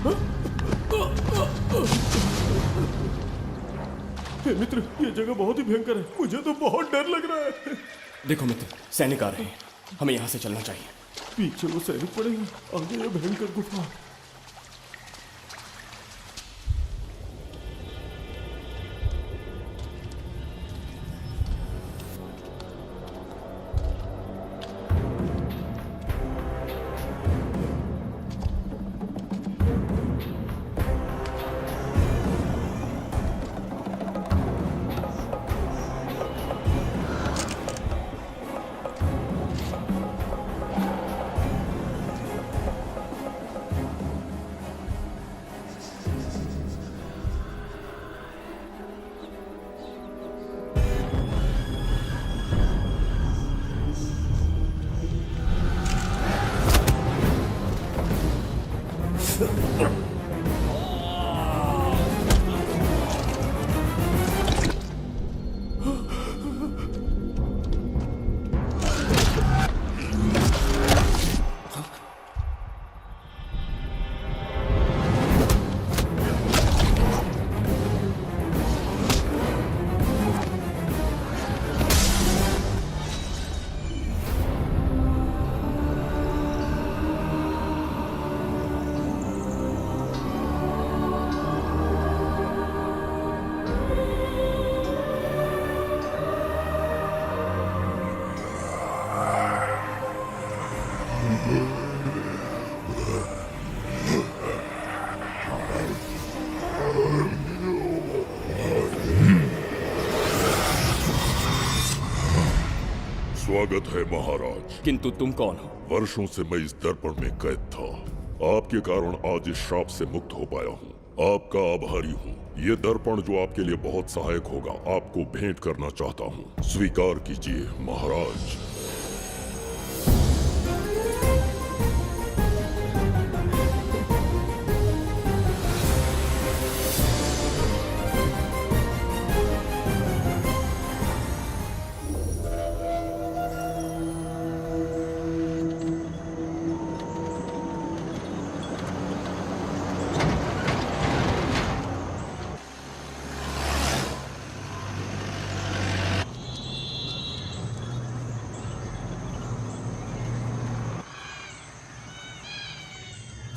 हे मित्र, ये जगह बहुत ही भयंकर है। मुझे तो बहुत डर लग रहा है। देखो मित्र, सैनिक आ रहे हैं। हमें यहाँ से चलना चाहिए। पीछे वो सैनिक पड़े हैं, आगे ये भयंकर गुफा। स्वागत है महाराज। किंतु तुम कौन हो? वर्षों से मैं इस दर्पण में कैद था। आपके कारण आज इस श्राप से मुक्त हो पाया हूँ। आपका आभारी हूँ। ये दर्पण जो आपके लिए बहुत सहायक होगा, आपको भेंट करना चाहता हूँ। स्वीकार कीजिए महाराज।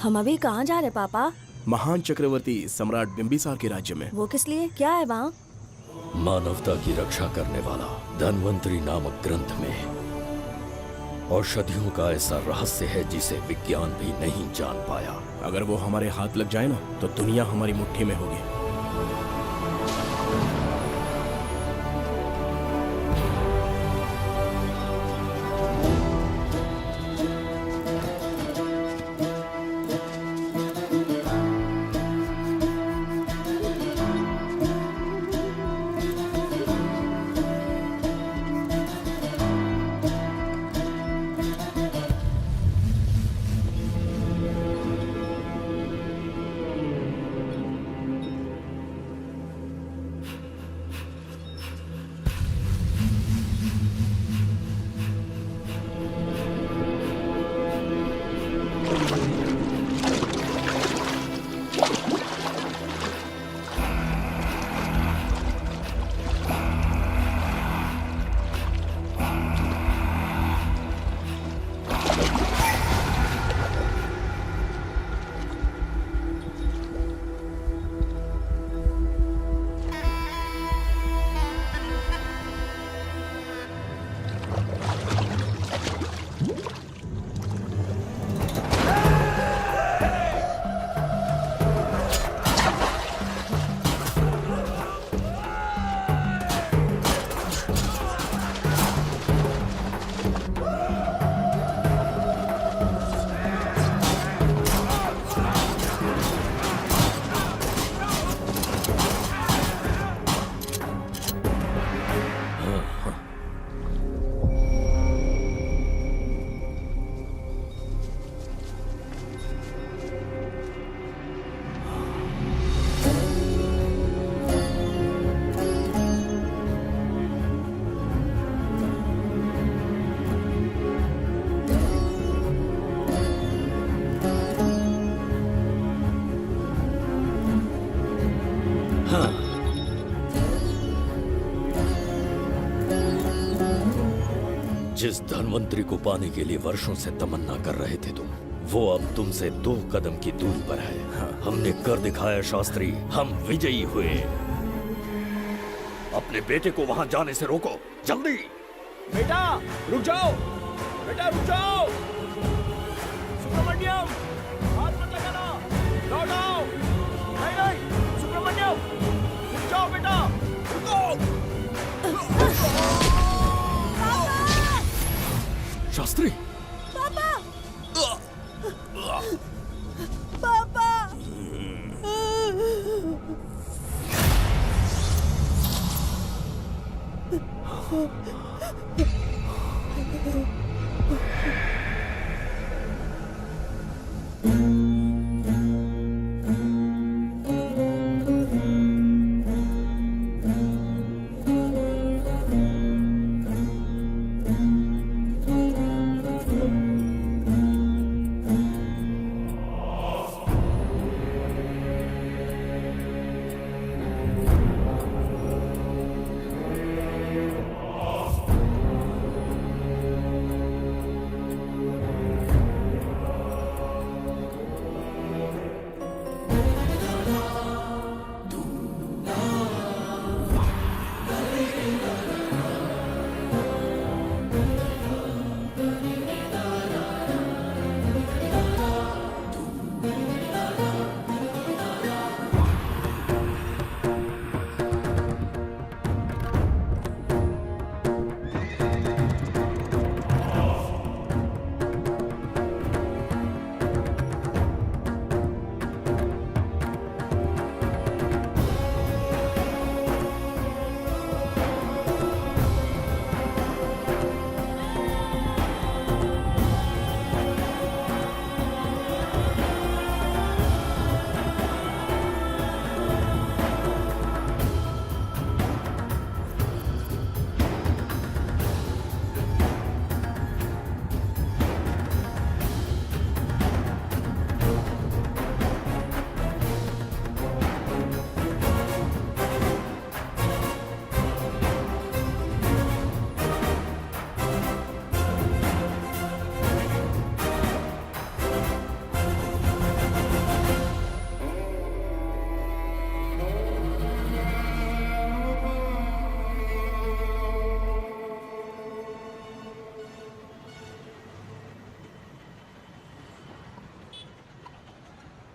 हम अभी कहाँ जा रहे पापा? महान चक्रवर्ती सम्राट बिंबिसार के राज्य में। वो किस लिए? क्या है वहाँ? मानवता की रक्षा करने वाला धन्वंतरी नामक ग्रंथ में औषधियों का ऐसा रहस्य है जिसे विज्ञान भी नहीं जान पाया। अगर वो हमारे हाथ लग जाए ना, तो दुनिया हमारी मुट्ठी में होगी। जिस धनवंतरी को पाने के लिए वर्षों से तमन्ना कर रहे थे तुम, वो अब तुमसे 2 कदम की दूरी पर है। हमने कर दिखाया शास्त्री, हम विजयी हुए। अपने बेटे को वहां जाने से रोको, जल्दी। बेटा रुक जाओ, बेटा रुक जाओ। सुब्रमण्यम, हाथ मत लगाना, लौट आओ। नहीं नहीं सुब्रमण्यम, रुक जाओ बेटा, रुको। शास्त्री, पापा पापा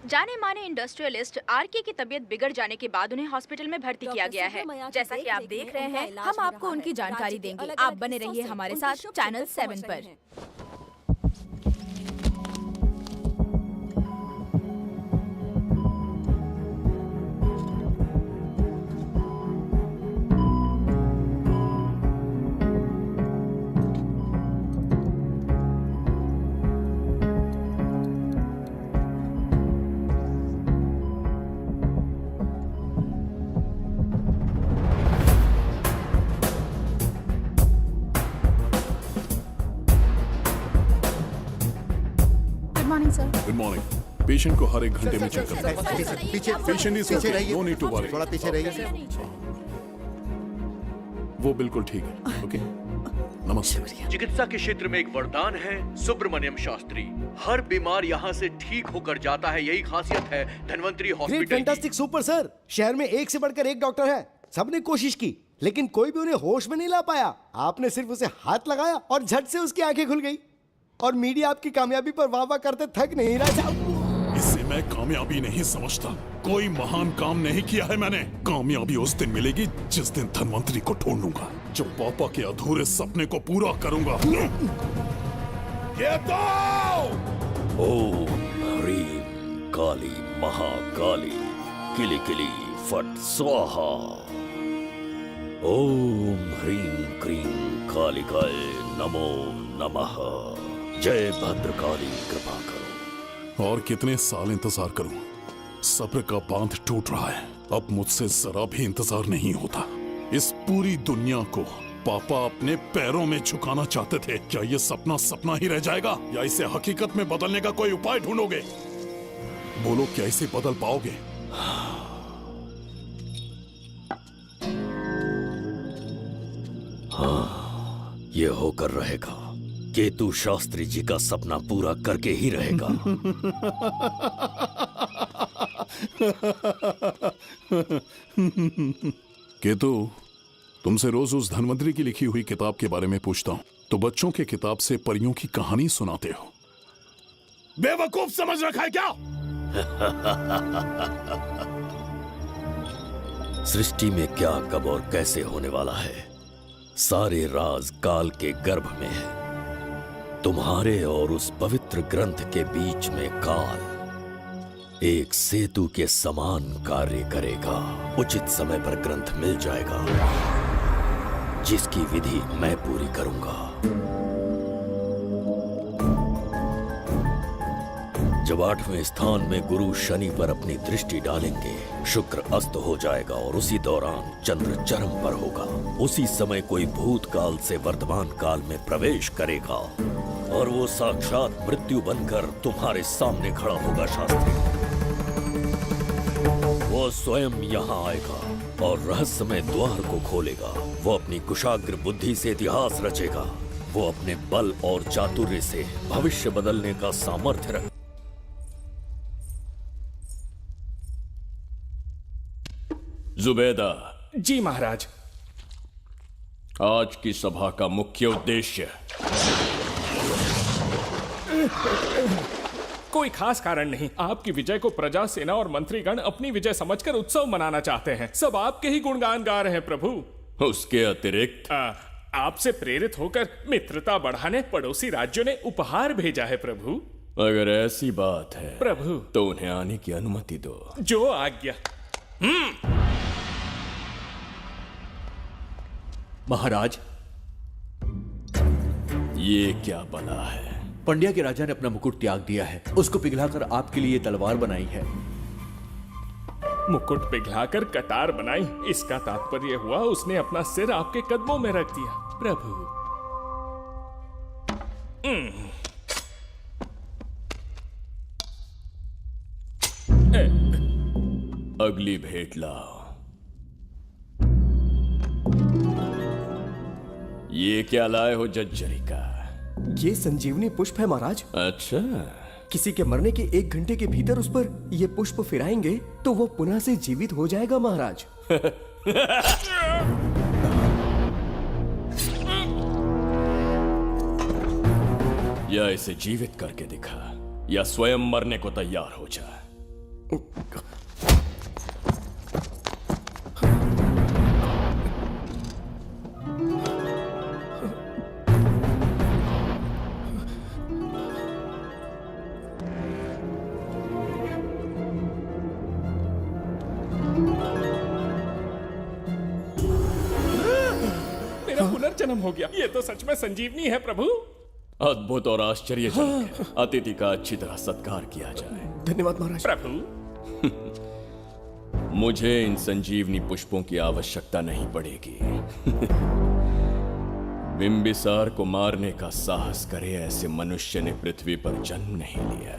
जाने माने इंडस्ट्रियलिस्ट आरके की तबीयत बिगड़ जाने के बाद उन्हें हॉस्पिटल में भर्ती किया गया है। जैसा कि आप देख रहे हैं, हम आपको उनकी जानकारी देंगे। आप बने रहिए हमारे साथ चैनल 7 पर। Good morning. पेशेंट को हर 1 घंटे में चेक करता है। Patient is okay, no need to worry. थोड़ा पीछे रहिए। वो बिल्कुल ठीक है। ओके, नमस्ते। चिकित्सा के क्षेत्र में एक वरदान है सुब्रमण्यम शास्त्री। हर बीमार यहाँ से ठीक होकर जाता है, यही खासियत है धनवंतरी हॉस्पिटल की। Fantastic, super sir. शहर में एक से बढ़कर एक डॉक्टर है। सबने कोशिश की लेकिन कोई भी उन्हें होश में नहीं ला पाया। आपने सिर्फ उसे हाथ लगाया और झट से उसकी आंखें खुल गई। और मीडिया आपकी कामयाबी पर वाह वाह करते थक नहीं रहा। इसे मैं कामयाबी नहीं समझता। कोई महान काम नहीं किया है मैंने। कामयाबी उस दिन मिलेगी जिस दिन धनवंतरी को ढूंढूंगा, जो पापा के अधूरे सपने को पूरा करूंगा। ये तो ओम ह्रीं काली महाकाली किली किली फट स्वाहा। ओम ह्रीं क्रीं कालिकाय नमो नमः। जय भद्रकाली, कृपा करो। और कितने साल इंतजार करूं? सब्र का बांध टूट रहा है। अब मुझसे जरा भी इंतजार नहीं होता। इस पूरी दुनिया को पापा अपने पैरों में झुकाना चाहते थे। क्या ये सपना सपना ही रह जाएगा या इसे हकीकत में बदलने का कोई उपाय ढूंढोगे? बोलो, क्या इसे बदल पाओगे? ये होकर रहेगा। केतु शास्त्री जी का सपना पूरा करके ही रहेगा। केतु, तुमसे रोज उस धनवंतरी की लिखी हुई किताब के बारे में पूछता हूं तो बच्चों के किताब से परियों की कहानी सुनाते हो। बेवकूफ समझ रखा है क्या? सृष्टि में क्या, कब और कैसे होने वाला है, सारे राज काल के गर्भ में है। तुम्हारे और उस पवित्र ग्रंथ के बीच में काल एक सेतु के समान कार्य करेगा। उचित समय पर ग्रंथ मिल जाएगा, जिसकी विधि मैं पूरी करूंगा। जब 8वें स्थान में गुरु शनि पर अपनी दृष्टि डालेंगे, शुक्र अस्त हो जाएगा और उसी दौरान चंद्र चरम पर होगा। उसी समय कोई भूतकाल से वर्तमान काल में प्रवेश करेगा और वो साक्षात मृत्यु बनकर तुम्हारे सामने खड़ा होगा। शास्त्री, वो स्वयं यहाँ आएगा और रहस्यमय द्वार को खोलेगा। वो अपनी कुशाग्र बुद्धि से इतिहास रचेगा। वो अपने बल और चातुर्य से भविष्य बदलने का सामर्थ्य रख। जुबेदा। जी महाराज। आज की सभा का मुख्य उद्देश्य कोई खास कारण नहीं। आपकी विजय को प्रजा, सेना और मंत्रीगण अपनी विजय समझकर उत्सव मनाना चाहते हैं। सब आपके ही गुणगान गा रहे हैं प्रभु। उसके अतिरिक्त आपसे प्रेरित होकर मित्रता बढ़ाने पड़ोसी राज्यों ने उपहार भेजा है प्रभु। अगर ऐसी बात है प्रभु, तो उन्हें आने की अनुमति दो। जो आज्ञा। महाराज, ये क्या बला है? पंड्या के राजा ने अपना मुकुट त्याग दिया है। उसको पिघलाकर आपके लिए तलवार बनाई है। मुकुट पिघलाकर कटार बनाई, इसका तात्पर्य हुआ उसने अपना सिर आपके कदमों में रख दिया प्रभु। अगली भेंट लाओ। ये क्या लाए हो जज्जरी का? ये संजीवनी पुष्प है महाराज। अच्छा, किसी के मरने के 1 घंटे के भीतर उस पर ये पुष्प फिराएंगे तो वो पुनः से जीवित हो जाएगा महाराज। या इसे जीवित करके दिखा, या स्वयं मरने को तैयार हो जा। पुनर्जन्म हो गया। ये तो सच में संजीवनी है प्रभु। अद्भुत और आश्चर्यजनक है। अतिथि का अच्छी तरह सत्कार किया जाए। धन्यवाद महाराज। प्रभु, मुझे इन संजीवनी पुष्पों की आवश्यकता नहीं पड़ेगी। बिंबिसार को मारने का साहस करे ऐसे मनुष्य ने पृथ्वी पर जन्म नहीं लिया।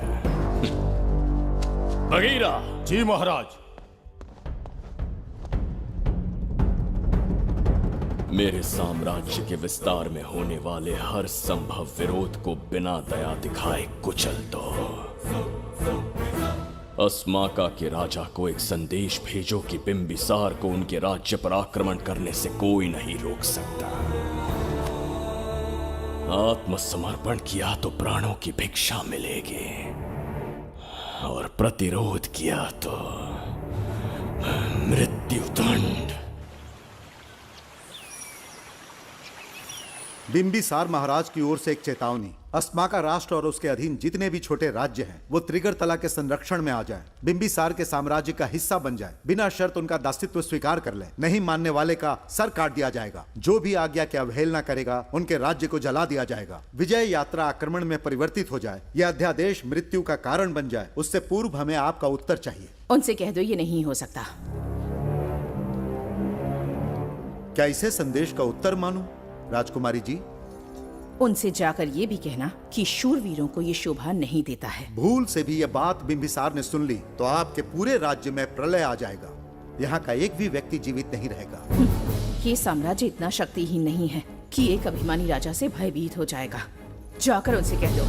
बगीरा। जी महाराज। मेरे साम्राज्य के विस्तार में होने वाले हर संभव विरोध को बिना दया दिखाए कुचल दो। अस्माका के राजा को एक संदेश भेजो कि बिंबिसार को उनके राज्य पर आक्रमण करने से कोई नहीं रोक सकता। आत्मसमर्पण किया तो प्राणों की भिक्षा मिलेगी, और प्रतिरोध किया तो मृत्युदंड। बिंबिसार महाराज की ओर से एक चेतावनी। अस्माका राष्ट्र और उसके अधीन जितने भी छोटे राज्य हैं, वो त्रिगर्तला के संरक्षण में आ जाएं, बिंबिसार के साम्राज्य का हिस्सा बन जाए, बिना शर्त उनका दासित्व स्वीकार कर ले। नहीं मानने वाले का सर काट दिया जाएगा। जो भी आज्ञा की अवहेलना करेगा, उनके राज्य को जला दिया जाएगा। विजय यात्रा आक्रमण में परिवर्तित हो जाए, यह अध्यादेश मृत्यु का कारण बन जाए, उससे पूर्व हमें आपका उत्तर चाहिए। उनसे कह दो ये नहीं हो सकता। क्या इसे संदेश का उत्तर मानूं? राजकुमारी जी, उनसे जाकर ये भी कहना कि शूरवीरों को ये शोभा नहीं देता है। भूल से भी ये बात बिंबिसार ने सुन ली तो आपके पूरे राज्य में प्रलय आ जाएगा। यहाँ का एक भी व्यक्ति जीवित नहीं रहेगा। ये साम्राज्य इतना शक्तिहीन नहीं है कि एक अभिमानी राजा से भयभीत हो जाएगा। जाकर उनसे कह दो।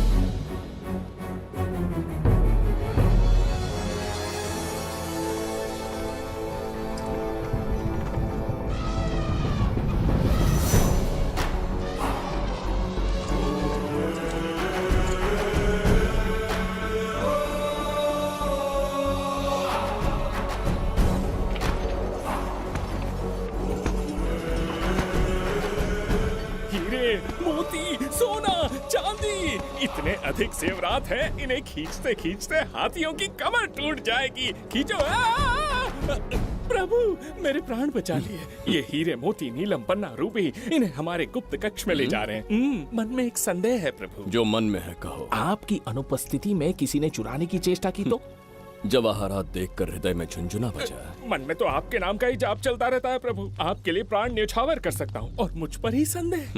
हीरे, मोती, सोना, चांदी, इतने अधिक जेवरात हैं, इन्हें खींचते खींचते हाथियों की कमर टूट जाएगी। खींचो। प्रभु, मेरे प्राण बचा लिए। ये हीरे, मोती, नीलम, पन्ना, रूबी, इन्हें हमारे गुप्त कक्ष में ले जा रहे हैं। मन में एक संदेह है प्रभु। जो मन में है कहो। आपकी अनुपस्थिति में किसी ने चुराने की चेष्टा की तो? जवाहरात देखकर हृदय में झुंझुना बजा। मन में तो आपके नाम का ही जाप चलता रहता है प्रभु। आपके लिए प्राण न्यौछावर कर सकता हूँ और मुझ पर ही संदेह।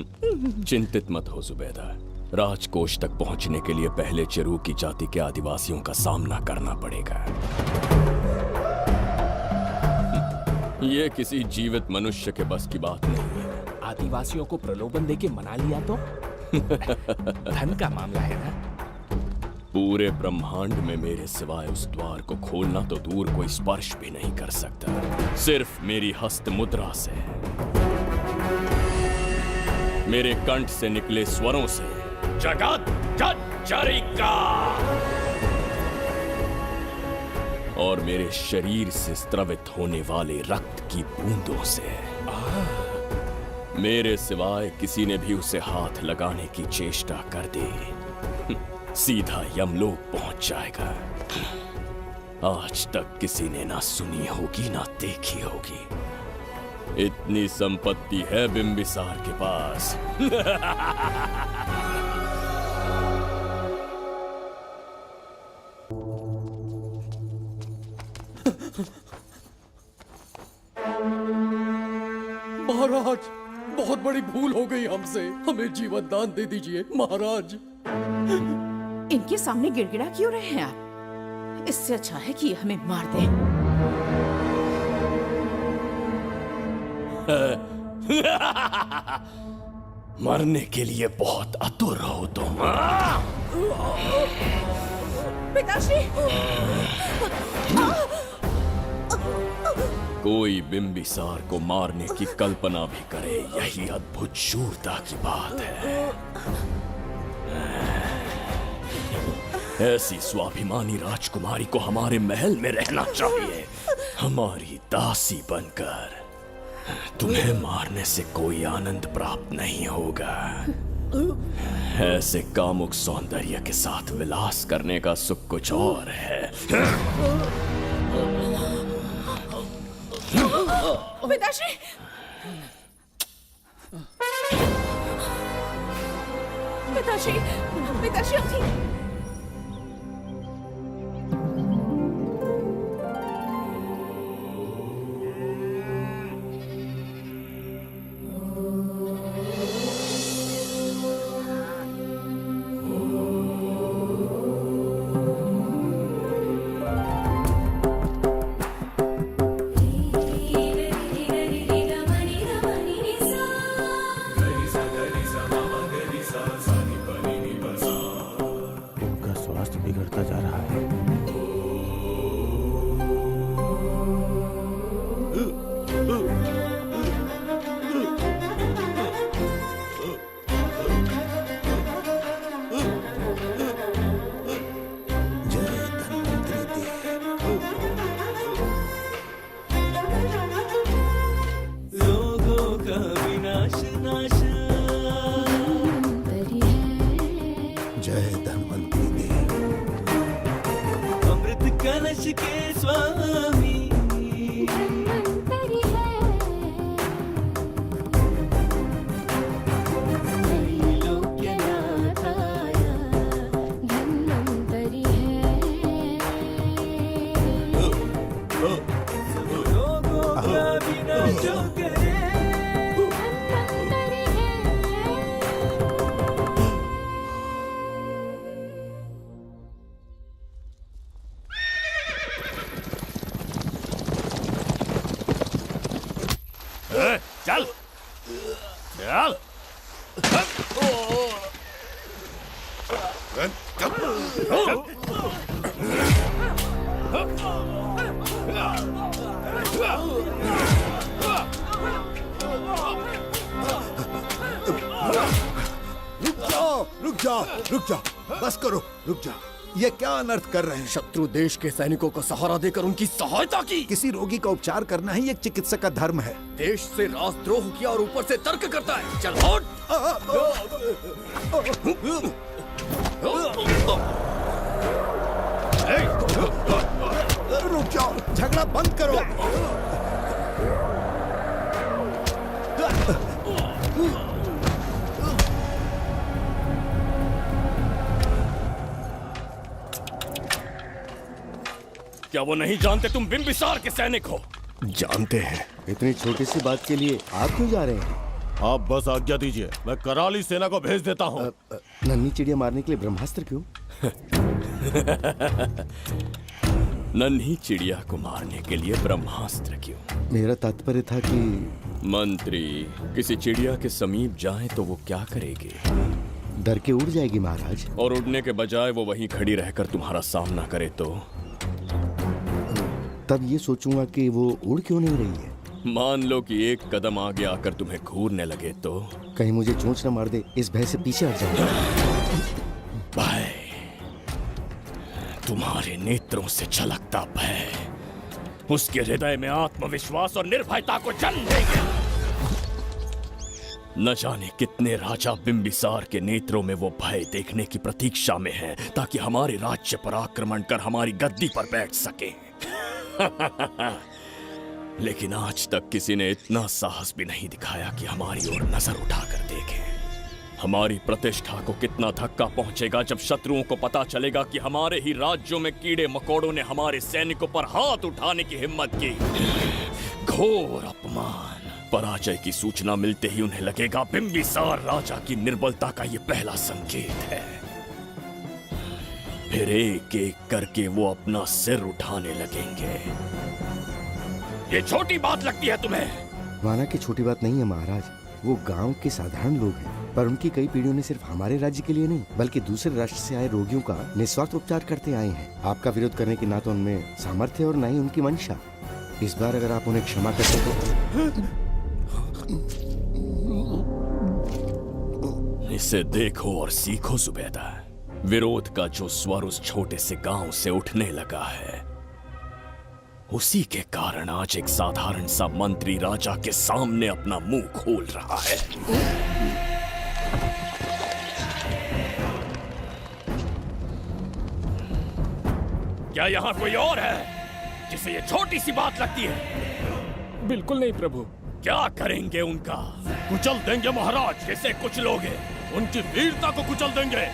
चिंतित मत हो जुबैदा। राजकोष तक पहुंचने के लिए पहले चिरूकी जाति के आदिवासियों का सामना करना पड़ेगा। ये किसी जीवित मनुष्य के बस की बात नहीं है। आदिवासियों को प्रलोभन देके मना लिया तो? धन का मामला है ना? पूरे ब्रह्मांड में मेरे सिवाय उस द्वार को खोलना तो दूर कोई स्पर्श भी नहीं कर सकता। सिर्फ मेरी हस्त मुद्रा से, मेरे कंठ से निकले स्वरों से, जगत जर्जरिका, और मेरे शरीर से स्त्रवित होने वाले रक्त की बूंदों से। मेरे सिवाय किसी ने भी उसे हाथ लगाने की चेष्टा कर दी, सीधा यमलोक पहुंच जाएगा। आज तक किसी ने ना सुनी होगी ना देखी होगी। इतनी संपत्ति है बिंबिसार के पास। महाराज, बहुत बड़ी भूल हो गई हमसे। हमें जीवन दान दे दीजिए महाराज। इनके सामने गिड़गिड़ा क्यों रहे हैं आप? इससे अच्छा है कि ये हमें मार दें। मरने के लिए बहुत आतुर हो तुम। पिताश्री! कोई बिंबिसार को मारने की कल्पना भी करे, यही अद्भुत शूरता की बात है। ऐसी स्वाभिमानी राजकुमारी को हमारे महल में रहना चाहिए, हमारी दासी बनकर। तुम्हें मारने से कोई आनंद प्राप्त नहीं होगा। ऐसे कामुक सौंदर्य के साथ विलास करने का सुख कुछ और है। पिताश्री! पिताश्री! पिताश्री उठिए! बिगड़ता जा रहा है। के स्वामी चल चल रुक जाओ, बस करो, रुक जाओ। ये क्या अनर्थ कर रहे हैं? शत्रु देश के सैनिकों को सहारा देकर उनकी सहायता की। किसी रोगी का उपचार करना ही एक चिकित्सक का धर्म है। देश से राजद्रोह किया और ऊपर से तर्क करता है। चल हट। रुक जाओ, झगड़ा बंद करो। क्या वो नहीं जानते तुम बिंबिसार के सैनिक हो? जानते हैं। इतनी छोटी सी बात के लिए आप क्यों जा रहे हैं? आप बस आज्ञा दीजिए, मैं कराली सेना को भेज देता हूँ। नन्ही चिड़िया मारने के लिए ब्रह्मास्त्र क्यों? नन्ही चिड़िया को मारने के लिए ब्रह्मास्त्र क्यों? मेरा तात्पर्य था कि मंत्री किसी चिड़िया के समीप जाए तो वो क्या करेगी? डर के उड़ जाएगी महाराज। और उड़ने के बजाय वो वहीं खड़ी रहकर तुम्हारा सामना करे तो? तब ये सोचूंगा कि वो उड़ क्यों नहीं रही है। मान लो कि एक कदम आगे आकर तुम्हें घूरने लगे तो? कहीं मुझे चोंच न मार दे, इस भय से पीछे हट जाऊंगा। भय, तुम्हारे नेत्रों से झलकता भय उसके हृदय में आत्मविश्वास और निर्भयता को जन्म देगा। न जाने कितने राजा बिंबिसार के नेत्रों में वो भय देखने की प्रतीक्षा में हैं, ताकि हमारे राज्य पर आक्रमण कर हमारी गद्दी पर बैठ सके। लेकिन आज तक किसी ने इतना साहस भी नहीं दिखाया कि हमारी ओर नजर उठाकर देखे। हमारी प्रतिष्ठा को कितना धक्का पहुंचेगा जब शत्रुओं को पता चलेगा कि हमारे ही राज्यों में कीड़े मकोड़ों ने हमारे सैनिकों पर हाथ उठाने की हिम्मत की। घोर अपमान। पराजय की सूचना मिलते ही उन्हें लगेगा बिंबिसार राजा की निर्बलता का ये पहला संकेत है। फिर एक एक करके वो अपना सिर उठाने लगेंगे। ये छोटी बात लगती है तुम्हें? माना कि छोटी बात नहीं है महाराज। वो गांव के साधारण लोग हैं, पर उनकी कई पीढ़ियों ने सिर्फ हमारे राज्य के लिए नहीं बल्कि दूसरे राष्ट्र से आए रोगियों का निस्वार्थ उपचार करते आए हैं। आपका विरोध करने की ना तो उनमें सामर्थ्य और ना ही उनकी मंशा। इस बार अगर आप उन्हें क्षमा कर सके। इसे देखो और सीखो जुबैदा। विरोध का जो स्वर उस छोटे से गांव से उठने लगा है, उसी के कारण आज एक साधारण सा मंत्री राजा के सामने अपना मुंह खोल रहा है। क्या यहाँ कोई और है जिसे ये छोटी सी बात लगती है? बिल्कुल नहीं प्रभु। क्या करेंगे उनका? कुचल देंगे महाराज। जैसे कुछ लोग हैं, उनकी वीरता को कुचल देंगे।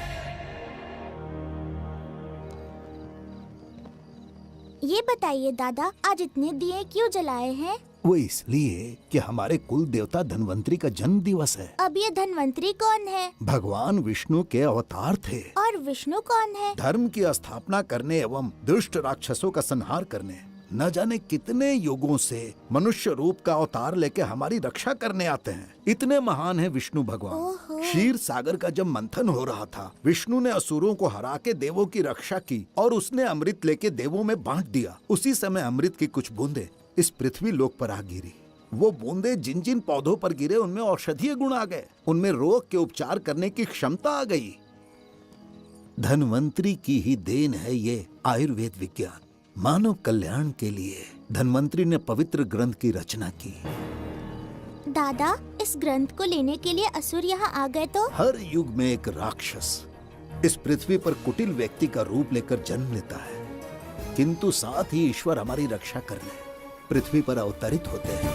ये बताइए दादा, आज इतने दिए क्यों जलाए हैं? वो इसलिए कि हमारे कुल देवता धन्वंतरी का जन्म दिवस है। अब ये धन्वंतरी कौन है? भगवान विष्णु के अवतार थे। और विष्णु कौन है? धर्म की स्थापना करने एवं दुष्ट राक्षसों का संहार करने। न जाने कितने युगों से मनुष्य रूप का अवतार लेके हमारी रक्षा करने आते हैं। इतने महान है विष्णु भगवान। क्षीर सागर का जब मंथन हो रहा था, विष्णु ने असुरों को हरा के देवों की रक्षा की और उसने अमृत लेके देवों में बांट दिया। उसी समय अमृत की कुछ बूंदे इस पृथ्वी लोक पर आ गिरी। वो बूंदे जिन जिन पौधों पर गिरे उनमें औषधीय गुण आ गए, उनमें रोग के उपचार करने की क्षमता आ गई। धन्वंतरी की ही देन है ये आयुर्वेद विज्ञान। मानव कल्याण के लिए धन्वंतरी ने पवित्र ग्रंथ की रचना की। दादा, इस ग्रंथ को लेने के लिए असुर यहाँ आ गए तो? हर युग में एक राक्षस इस पृथ्वी पर कुटिल व्यक्ति का रूप लेकर जन्म लेता है, किंतु साथ ही ईश्वर हमारी रक्षा करने पृथ्वी पर अवतरित होते हैं।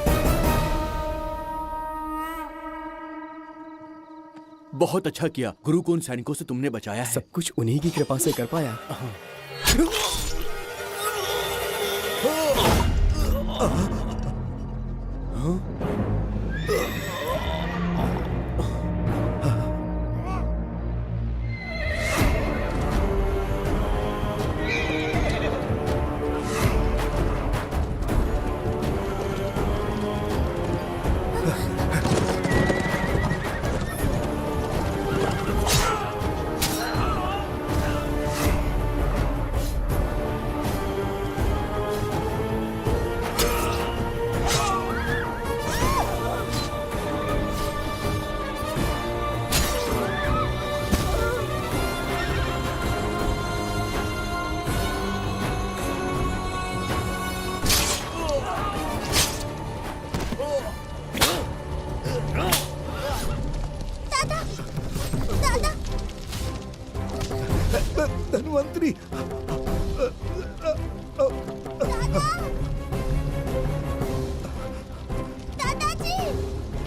बहुत अच्छा किया गुरु को उन सैनिकों से तुमने बचाया है। सब कुछ उन्हीं की कृपा से कर पाया।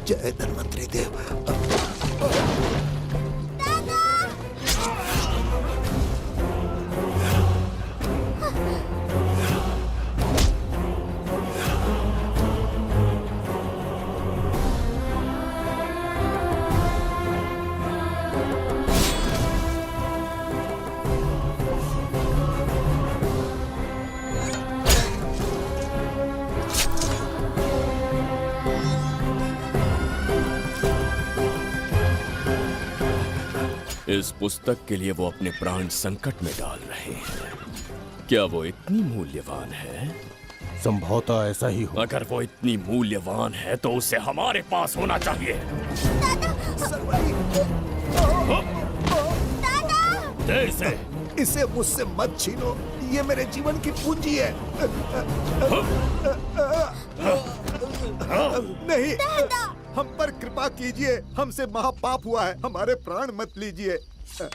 जय धन्वंतरी देव। इस पुस्तक के लिए वो अपने प्राण संकट में डाल रहे हैं। क्या वो इतनी मूल्यवान है? संभवतः ऐसा ही हो। अगर वो इतनी मूल्यवान है तो उसे हमारे पास होना चाहिए। दे इसे मुझसे मत छीनो, ये मेरे जीवन की पूंजी है। नहीं, हम पर कृपा कीजिए, हमसे महापाप हुआ है, हमारे प्राण मत लीजिए।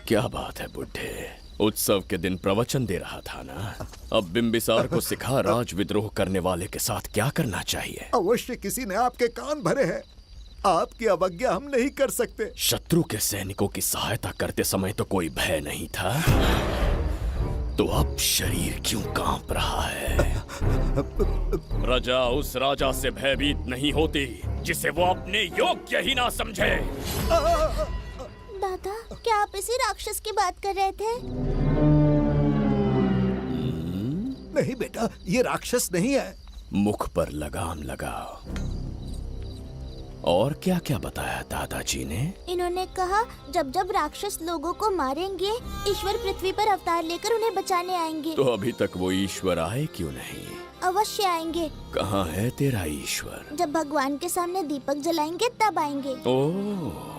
क्या बात है बुड्ढे, उत्सव के दिन प्रवचन दे रहा था ना। अब बिंबिसार को सिखा राज विद्रोह करने वाले के साथ क्या करना चाहिए। अवश्य किसी ने आपके कान भरे हैं, आपकी अवज्ञा हम नहीं कर सकते। शत्रु के सैनिकों की सहायता करते समय तो कोई भय नहीं था, तो अब शरीर क्यों कांप रहा है? प्रजा उस राजा से भयभीत नहीं होती जिसे वो अपने योग्य ही ना समझे। दादा, क्या आप इसी राक्षस की बात कर रहे थे? नहीं बेटा, ये राक्षस नहीं है। मुख पर लगाम लगाओ। और क्या क्या बताया दादाजी ने? इन्होंने कहा जब जब राक्षस लोगों को मारेंगे, ईश्वर पृथ्वी पर अवतार लेकर उन्हें बचाने आएंगे। तो अभी तक वो ईश्वर आए क्यों नहीं? अवश्य आएंगे। कहाँ है तेरा ईश्वर? जब भगवान के सामने दीपक जलाएंगे तब आएंगे। ओह,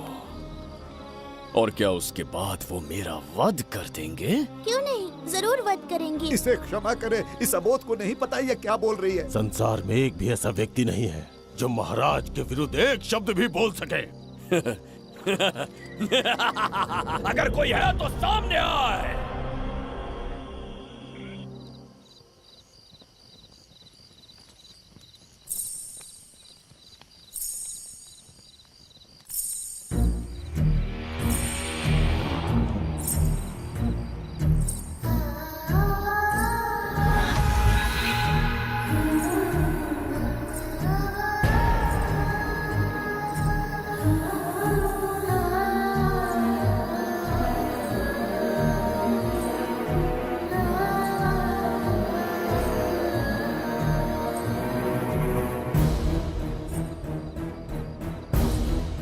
और क्या उसके बाद वो मेरा वध कर देंगे? क्यों नहीं, जरूर वध करेंगे। इसे क्षमा करे, इस अबोध को नहीं पता ये क्या बोल रही है। संसार में एक भी ऐसा व्यक्ति नहीं है जो महाराज के विरुद्ध एक शब्द भी बोल सके। अगर कोई है तो सामने आए।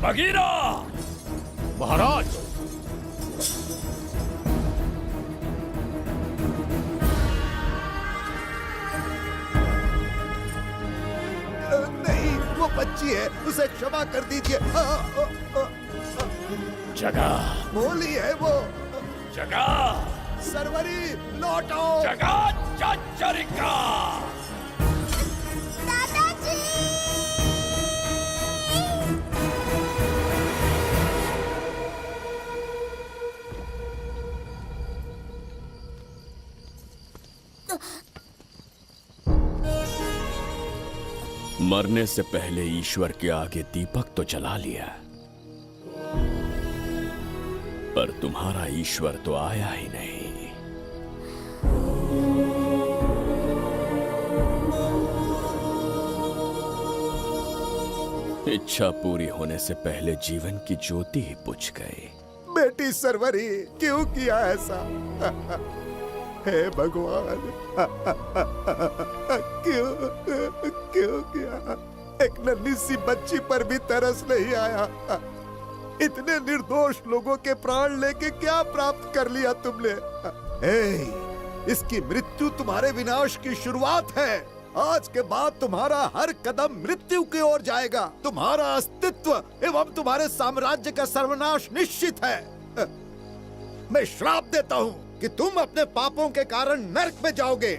बगीरा! महाराज! नहीं, वो बच्ची है, उसे क्षमा कर दीजिए। जगह बोली है वो। जगह सरवरी लौटो। जगह चरिका। मरने से पहले ईश्वर के आगे दीपक तो जला लिया, पर तुम्हारा ईश्वर तो आया ही नहीं। इच्छा पूरी होने से पहले जीवन की ज्योति ही बुझ गई। बेटी सरवरी, क्यों किया ऐसा? हे भगवान, क्यों किया? एक नन्ही सी बच्ची पर भी तरस नहीं आया। इतने निर्दोष लोगों के प्राण लेके क्या प्राप्त कर लिया तुमने? इसकी मृत्यु तुम्हारे विनाश की शुरुआत है। आज के बाद तुम्हारा हर कदम मृत्यु की ओर जाएगा। तुम्हारा अस्तित्व एवं तुम्हारे साम्राज्य का सर्वनाश निश्चित है। मैं श्राप देता हूँ कि तुम अपने पापों के कारण नरक में जाओगे।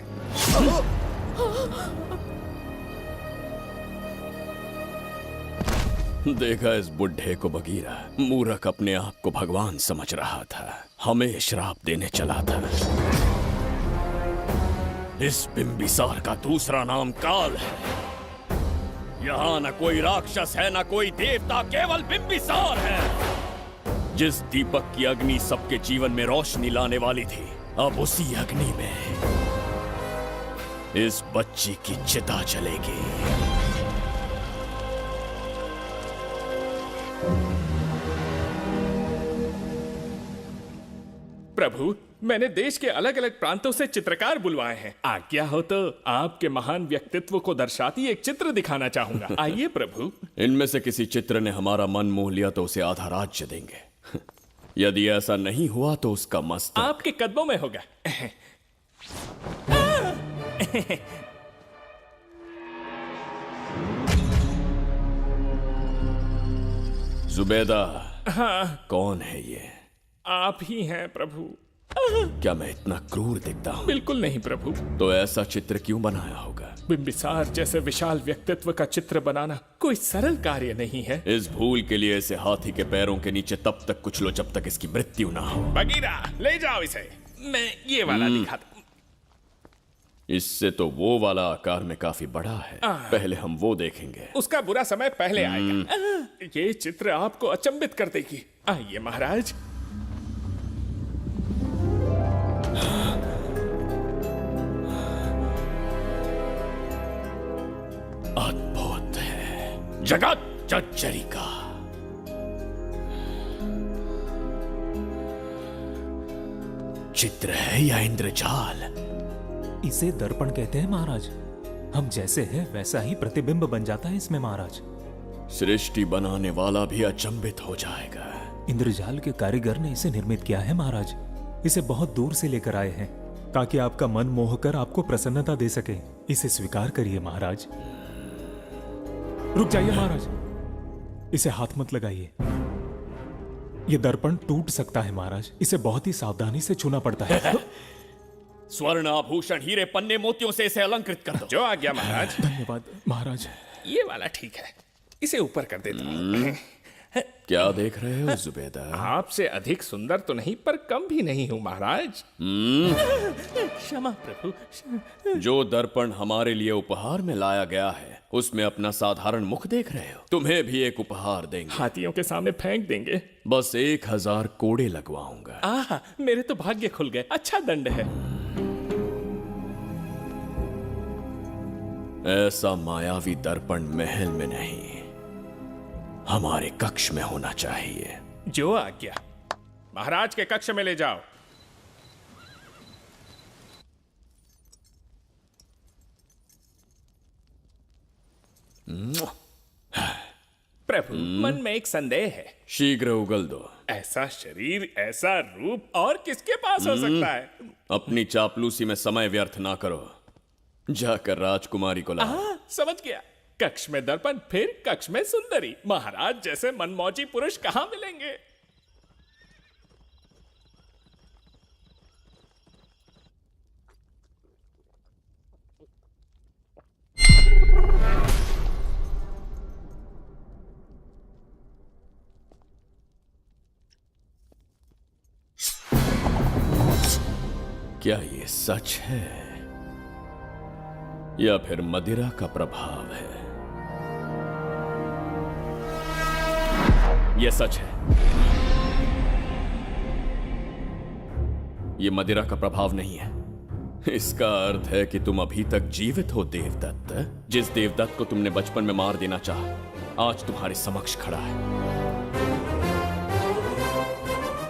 देखा इस बुढ़े को बगीरा, मूर्ख अपने आप को भगवान समझ रहा था, हमें श्राप देने चला था। इस बिंबिसार का दूसरा नाम काल है यहाँ न कोई राक्षस है न कोई देवता, केवल बिंबिसार है। जिस दीपक की अग्नि सबके जीवन में रोशनी लाने वाली थी, अब उसी अग्नि में इस बच्ची की चिता जलेगी। प्रभु, मैंने देश के अलग अलग प्रांतों से चित्रकार बुलवाए हैं। आज्ञा हो तो आपके महान व्यक्तित्व को दर्शाती एक चित्र दिखाना चाहूंगा। आइए प्रभु। इनमें से किसी चित्र ने हमारा मन मोह लिया तो उसे आधा राज्य देंगे। यदि ऐसा नहीं हुआ तो उसका मस्तक आपके कदमों में होगा। जुबेदा। हाँ। कौन है ये? आप ही हैं प्रभु। क्या मैं इतना क्रूर दिखता हूँ? बिल्कुल नहीं प्रभु। तो ऐसा चित्र क्यों बनाया होगा? बिंबिसार जैसे विशाल व्यक्तित्व का चित्र बनाना कोई सरल कार्य नहीं है। इस भूल के लिए इसे हाथी के पैरों के नीचे तब तक कुचलो जब तक इसकी मृत्यु ना हो। बगीरा, ले जाओ इसे। मैं ये वाला दिखाता। इससे तो वो वाला आकार में काफी बड़ा है। पहले हम वो देखेंगे। उसका बुरा समय पहले आएगा। ये चित्र आपको अचंभित कर देगी। आइए महाराज। अद्भुत है। जगत जज्जरी का चित्र है या इंद्रजाल? इसे दर्पण कहते हैं महाराज। हम जैसे हैं वैसा ही प्रतिबिंब बन जाता है इसमें महाराज। सृष्टि बनाने वाला भी अचंभित हो जाएगा। इंद्रजाल के कारीगर ने इसे निर्मित किया है महाराज। इसे बहुत दूर से लेकर आए हैं ताकि आपका मन मोह कर आपको प्रसन्नता दे सके। इसे स्वीकार करिए महाराज। रुक जाइए महाराज, इसे हाथ मत लगाइए। यह दर्पण टूट सकता है महाराज। इसे बहुत ही सावधानी से छूना पड़ता है। स्वर्ण आभूषण हीरे पन्ने मोतियों से इसे अलंकृत कर दो। जो आ गया महाराज। धन्यवाद महाराज। ये वाला ठीक है, इसे ऊपर कर देता हूँ। क्या देख रहे हो जुबेदा? आपसे अधिक सुंदर तो नहीं पर कम भी नहीं हूँ महाराज। क्षमा प्रभु। जो दर्पण हमारे लिए उपहार में लाया गया है उसमें अपना साधारण मुख देख रहे हो? तुम्हें भी एक उपहार देंगे। हाथियों के सामने फेंक देंगे। बस 1000 कोड़े लगवाऊंगा। आह, मेरे तो भाग्य खुल गए। अच्छा दंड है। ऐसा मायावी दर्पण महल में नहीं, हमारे कक्ष में होना चाहिए। जो आज्ञा। महाराज के कक्ष में ले जाओ। प्रभु, मन में एक संदेह है। शीघ्र उगल दो। ऐसा शरीर, ऐसा रूप और किसके पास हो सकता है? अपनी चापलूसी में समय व्यर्थ ना करो। जाकर राजकुमारी को लाओ। समझ गया। कक्ष में दर्पण, फिर कक्ष में सुंदरी। महाराज जैसे मनमौजी पुरुष कहां मिलेंगे? क्या ये सच है या फिर मदिरा का प्रभाव है? यह सच है। यह मदिरा का प्रभाव नहीं है। इसका अर्थ है कि तुम अभी तक जीवित हो देवदत्त। जिस देवदत्त को तुमने बचपन में मार देना चाहा, आज तुम्हारे समक्ष खड़ा है।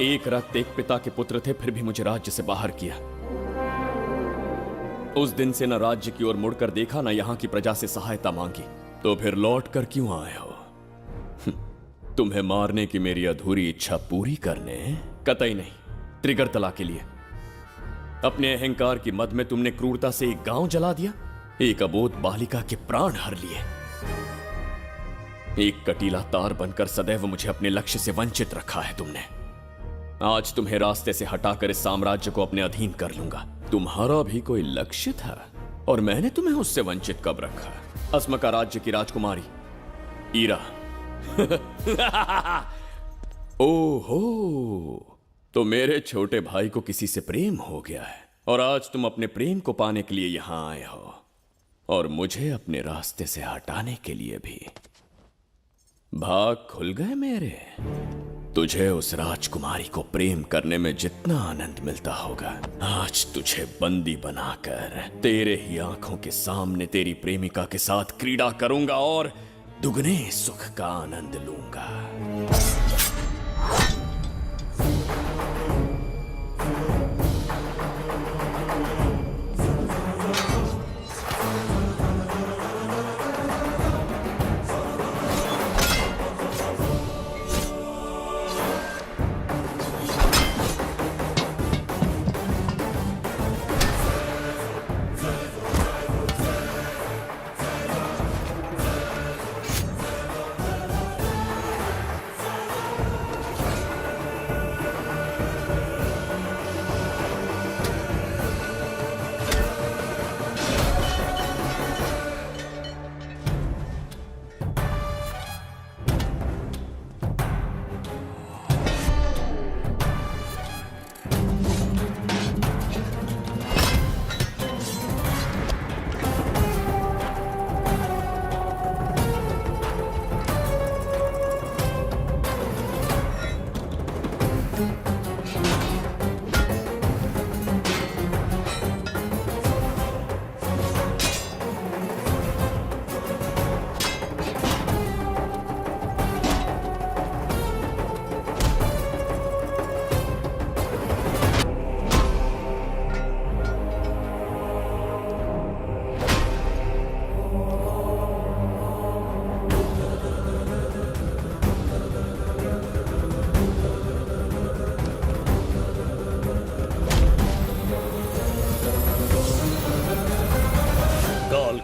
एक रक्त एक पिता के पुत्र थे, फिर भी मुझे राज्य से बाहर किया। उस दिन से न राज्य की ओर मुड़कर देखा, न यहां की प्रजा से सहायता मांगी। तो फिर लौट कर क्यों आए हो? तुम्हें मारने की मेरी अधूरी इच्छा पूरी करने? कतई नहीं, त्रिगर्तला के लिए। अपने अहंकार की मद में तुमने क्रूरता से एक गांव जला दिया, एक अबोध बालिका के प्राण हर लिए। एक कटीला तार बनकर सदैव मुझे अपने लक्ष्य से वंचित रखा है तुमने। आज तुम्हें रास्ते से हटाकर इस साम्राज्य को अपने अधीन कर लूंगा। तुम्हारा भी कोई लक्ष्य था और मैंने तुम्हें उससे वंचित कब रखा? अस्मका राज्य की राजकुमारी ईरा। ओहो, तो मेरे छोटे भाई को किसी से प्रेम हो गया है और आज तुम अपने प्रेम को पाने के लिए यहां आए हो। और मुझे अपने रास्ते से हटाने के लिए भी। भाग खुल गए मेरे। तुझे उस राजकुमारी को प्रेम करने में जितना आनंद मिलता होगा, आज तुझे बंदी बनाकर तेरे ही आंखों के सामने तेरी प्रेमिका के साथ क्रीड़ा करूंगा और दुगने सुख का आनंद लूंगा।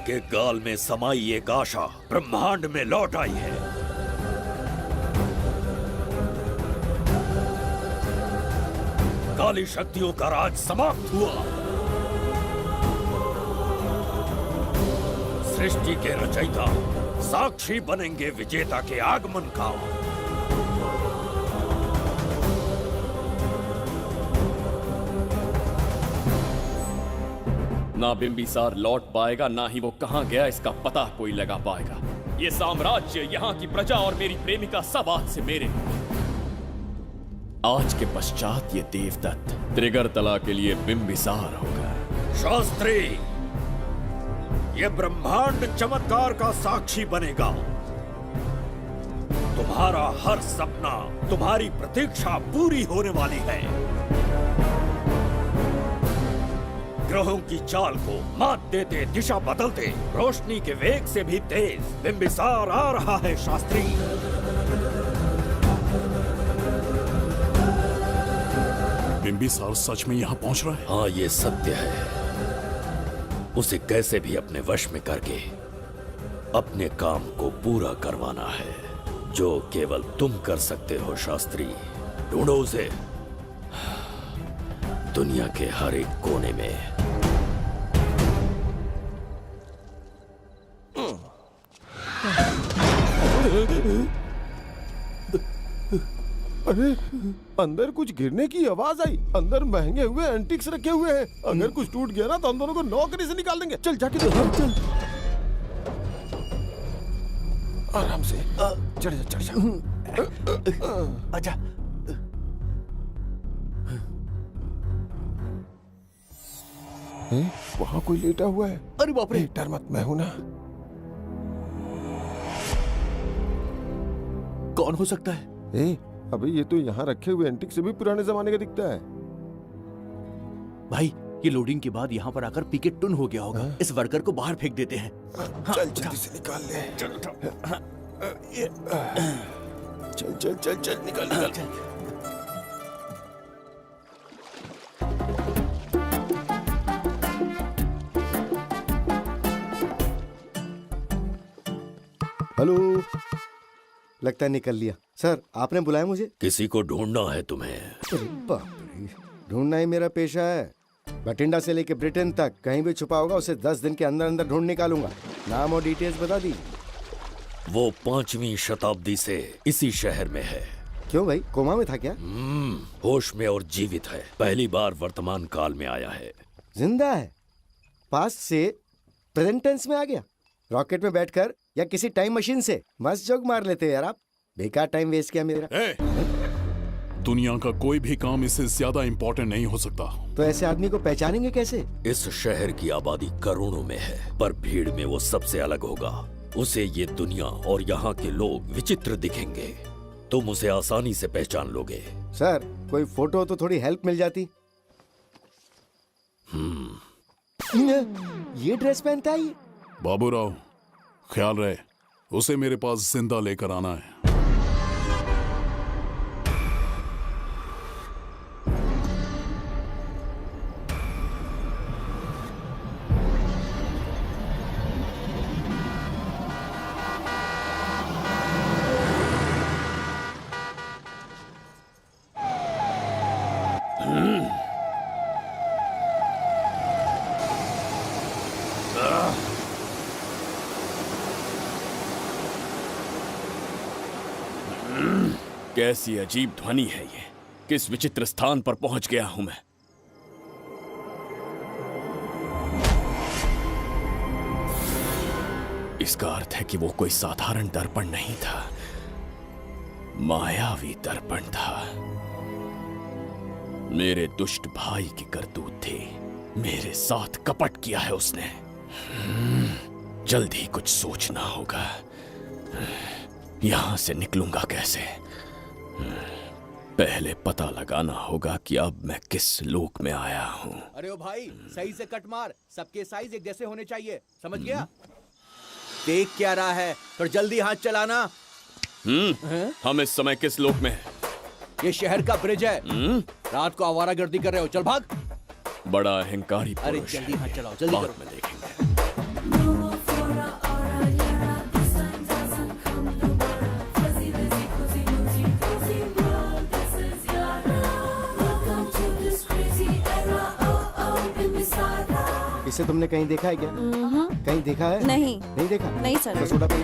के गाल में समाई एक आशा ब्रह्मांड में लौट आई है। काली शक्तियों का राज समाप्त हुआ। सृष्टि के रचयिता साक्षी बनेंगे विजेता के आगमन का। ना बिंबिसार लौट पाएगा, ना ही वो कहां गया इसका पता कोई लगा पाएगा। ये साम्राज्य, यहाँ की प्रजा और मेरी प्रेमिका सब आज से मेरे। आज के पश्चात ये देवदत्त त्रिगर्तला के लिए बिंबिसार होगा। शास्त्री, ये ब्रह्मांड चमत्कार का साक्षी बनेगा। तुम्हारा हर सपना, तुम्हारी प्रतीक्षा पूरी होने वाली है। ग्रहों की चाल को मात देते, दिशा बदलते, रोशनी के वेग से भी तेज बिंबिसार आ रहा है। शास्त्री, बिंबिसार सच में यहाँ पहुँच रहा है? हाँ, ये सत्य है। उसे कैसे भी अपने वश में करके अपने काम को पूरा करवाना है, जो केवल तुम कर सकते हो। शास्त्री, ढूंढो उसे दुनिया के हर एक कोने में। अरे, अंदर कुछ गिरने की आवाज आई। अंदर महंगे हुए एंटिक्स रखे हुए हैं। अगर कुछ टूट गया ना तो हम दोनों को नौकरी से निकाल देंगे। चल जाके देख। चल आराम से चढ़ जा, चढ़ जा। आजा। वहाँ कोई लेटा हुआ है। अरे बाप रे, डर मत, मैं हूं ना। कौन हो सकता है? अबे ये तो यहाँ रखे हुए एंटिक से भी पुराने जमाने का दिखता है। भाई, ये लोडिंग के बाद यहाँ पर आकर पिकेट टुन हो गया होगा। इस वर्कर को बाहर फेंक देते हैं। चल जल्दी से निकाल ले। चल चल चल चल निकाल निकाल। हेलो, लगता है निकल लिया। सर, आपने बुलाया मुझे? किसी को ढूंढना है तुम्हें। अरे बाप रे, ढूंढना ही मेरा पेशा है। बठिंडा से लेके ब्रिटेन तक कहीं भी छुपा होगा उसे 10 दिन के अंदर अंदर ढूंढ निकालूंगा। नाम और डिटेल्स बता दीजिए। वो 5वीं शताब्दी से इसी शहर में है। क्यों भाई, कोमा में था क्या? होश में और जीवित है। पहली बार वर्तमान काल में आया है। जिंदा है? पास से प्रेजेंट टेंस में आ गया। रॉकेट में बैठकर या किसी टाइम मशीन से मस्त जोक मार लेते यार आप। बेकार टाइम वेस्ट किया मेरा। दुनिया का कोई भी काम इससे ज्यादा इंपॉर्टेंट नहीं हो सकता। तो ऐसे आदमी को पहचानेंगे कैसे? इस शहर की आबादी करोड़ों में है, पर भीड़ में वो सबसे अलग होगा। उसे ये दुनिया और यहाँ के लोग विचित्र दिखेंगे। तुम उसे आसानी से पहचान लोगे। सर कोई फोटो तो थोड़ी हेल्प मिल जाती। ये ड्रेस पहनता है ये? बाबूराव, ख्याल रहे, उसे मेरे पास जिंदा लेकर आना है। कैसी अजीब ध्वनि है ये। किस विचित्र स्थान पर पहुंच गया हूं मैं। इसका अर्थ है कि वो कोई साधारण दर्पण नहीं था, मायावी दर्पण था। मेरे दुष्ट भाई की करतूत थी। मेरे साथ कपट किया है उसने। जल्द ही कुछ सोचना होगा। यहां से निकलूंगा कैसे? पहले पता लगाना होगा कि अब मैं किस लोक में आया हूँ। अरे ओ भाई, सही से कट मार। सबके साइज एक जैसे होने चाहिए, समझ गया? देख क्या रहा है, तो जल्दी हाथ चलाना। हम इस समय किस लोक में हैं? ये शहर का ब्रिज है। रात को आवारागर्दी कर रहे हो, चल भाग। बड़ा अहंकारी पुरुष। अरे जल्दी हाथ चलाओ, जल्दी बाद करो। में देखेंगे। इसे तुमने कहीं देखा है क्या? कहीं देखा है? नहीं। नहीं देखा? नहीं सर। तो सोडा पी।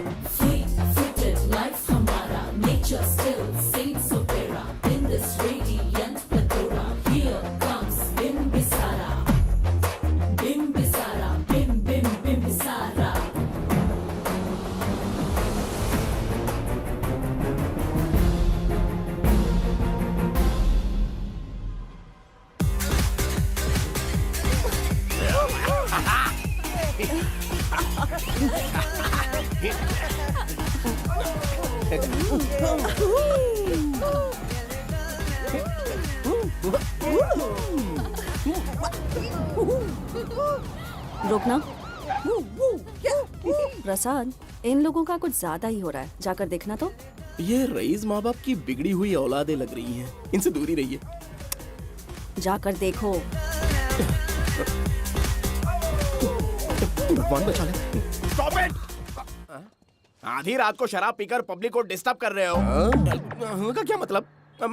रोकना। प्रसाद, इन लोगों का कुछ ज्यादा ही हो रहा है, जाकर देखना तो। ये रईस माँ बाप की बिगड़ी हुई औलादें लग रही हैं। इनसे दूर ही रहिए। जाकर देखो। भगवान बचा ले। Stop it! आधी रात को शराब पीकर पब्लिक को डिस्टर्ब कर रहे हो। का क्या मतलब?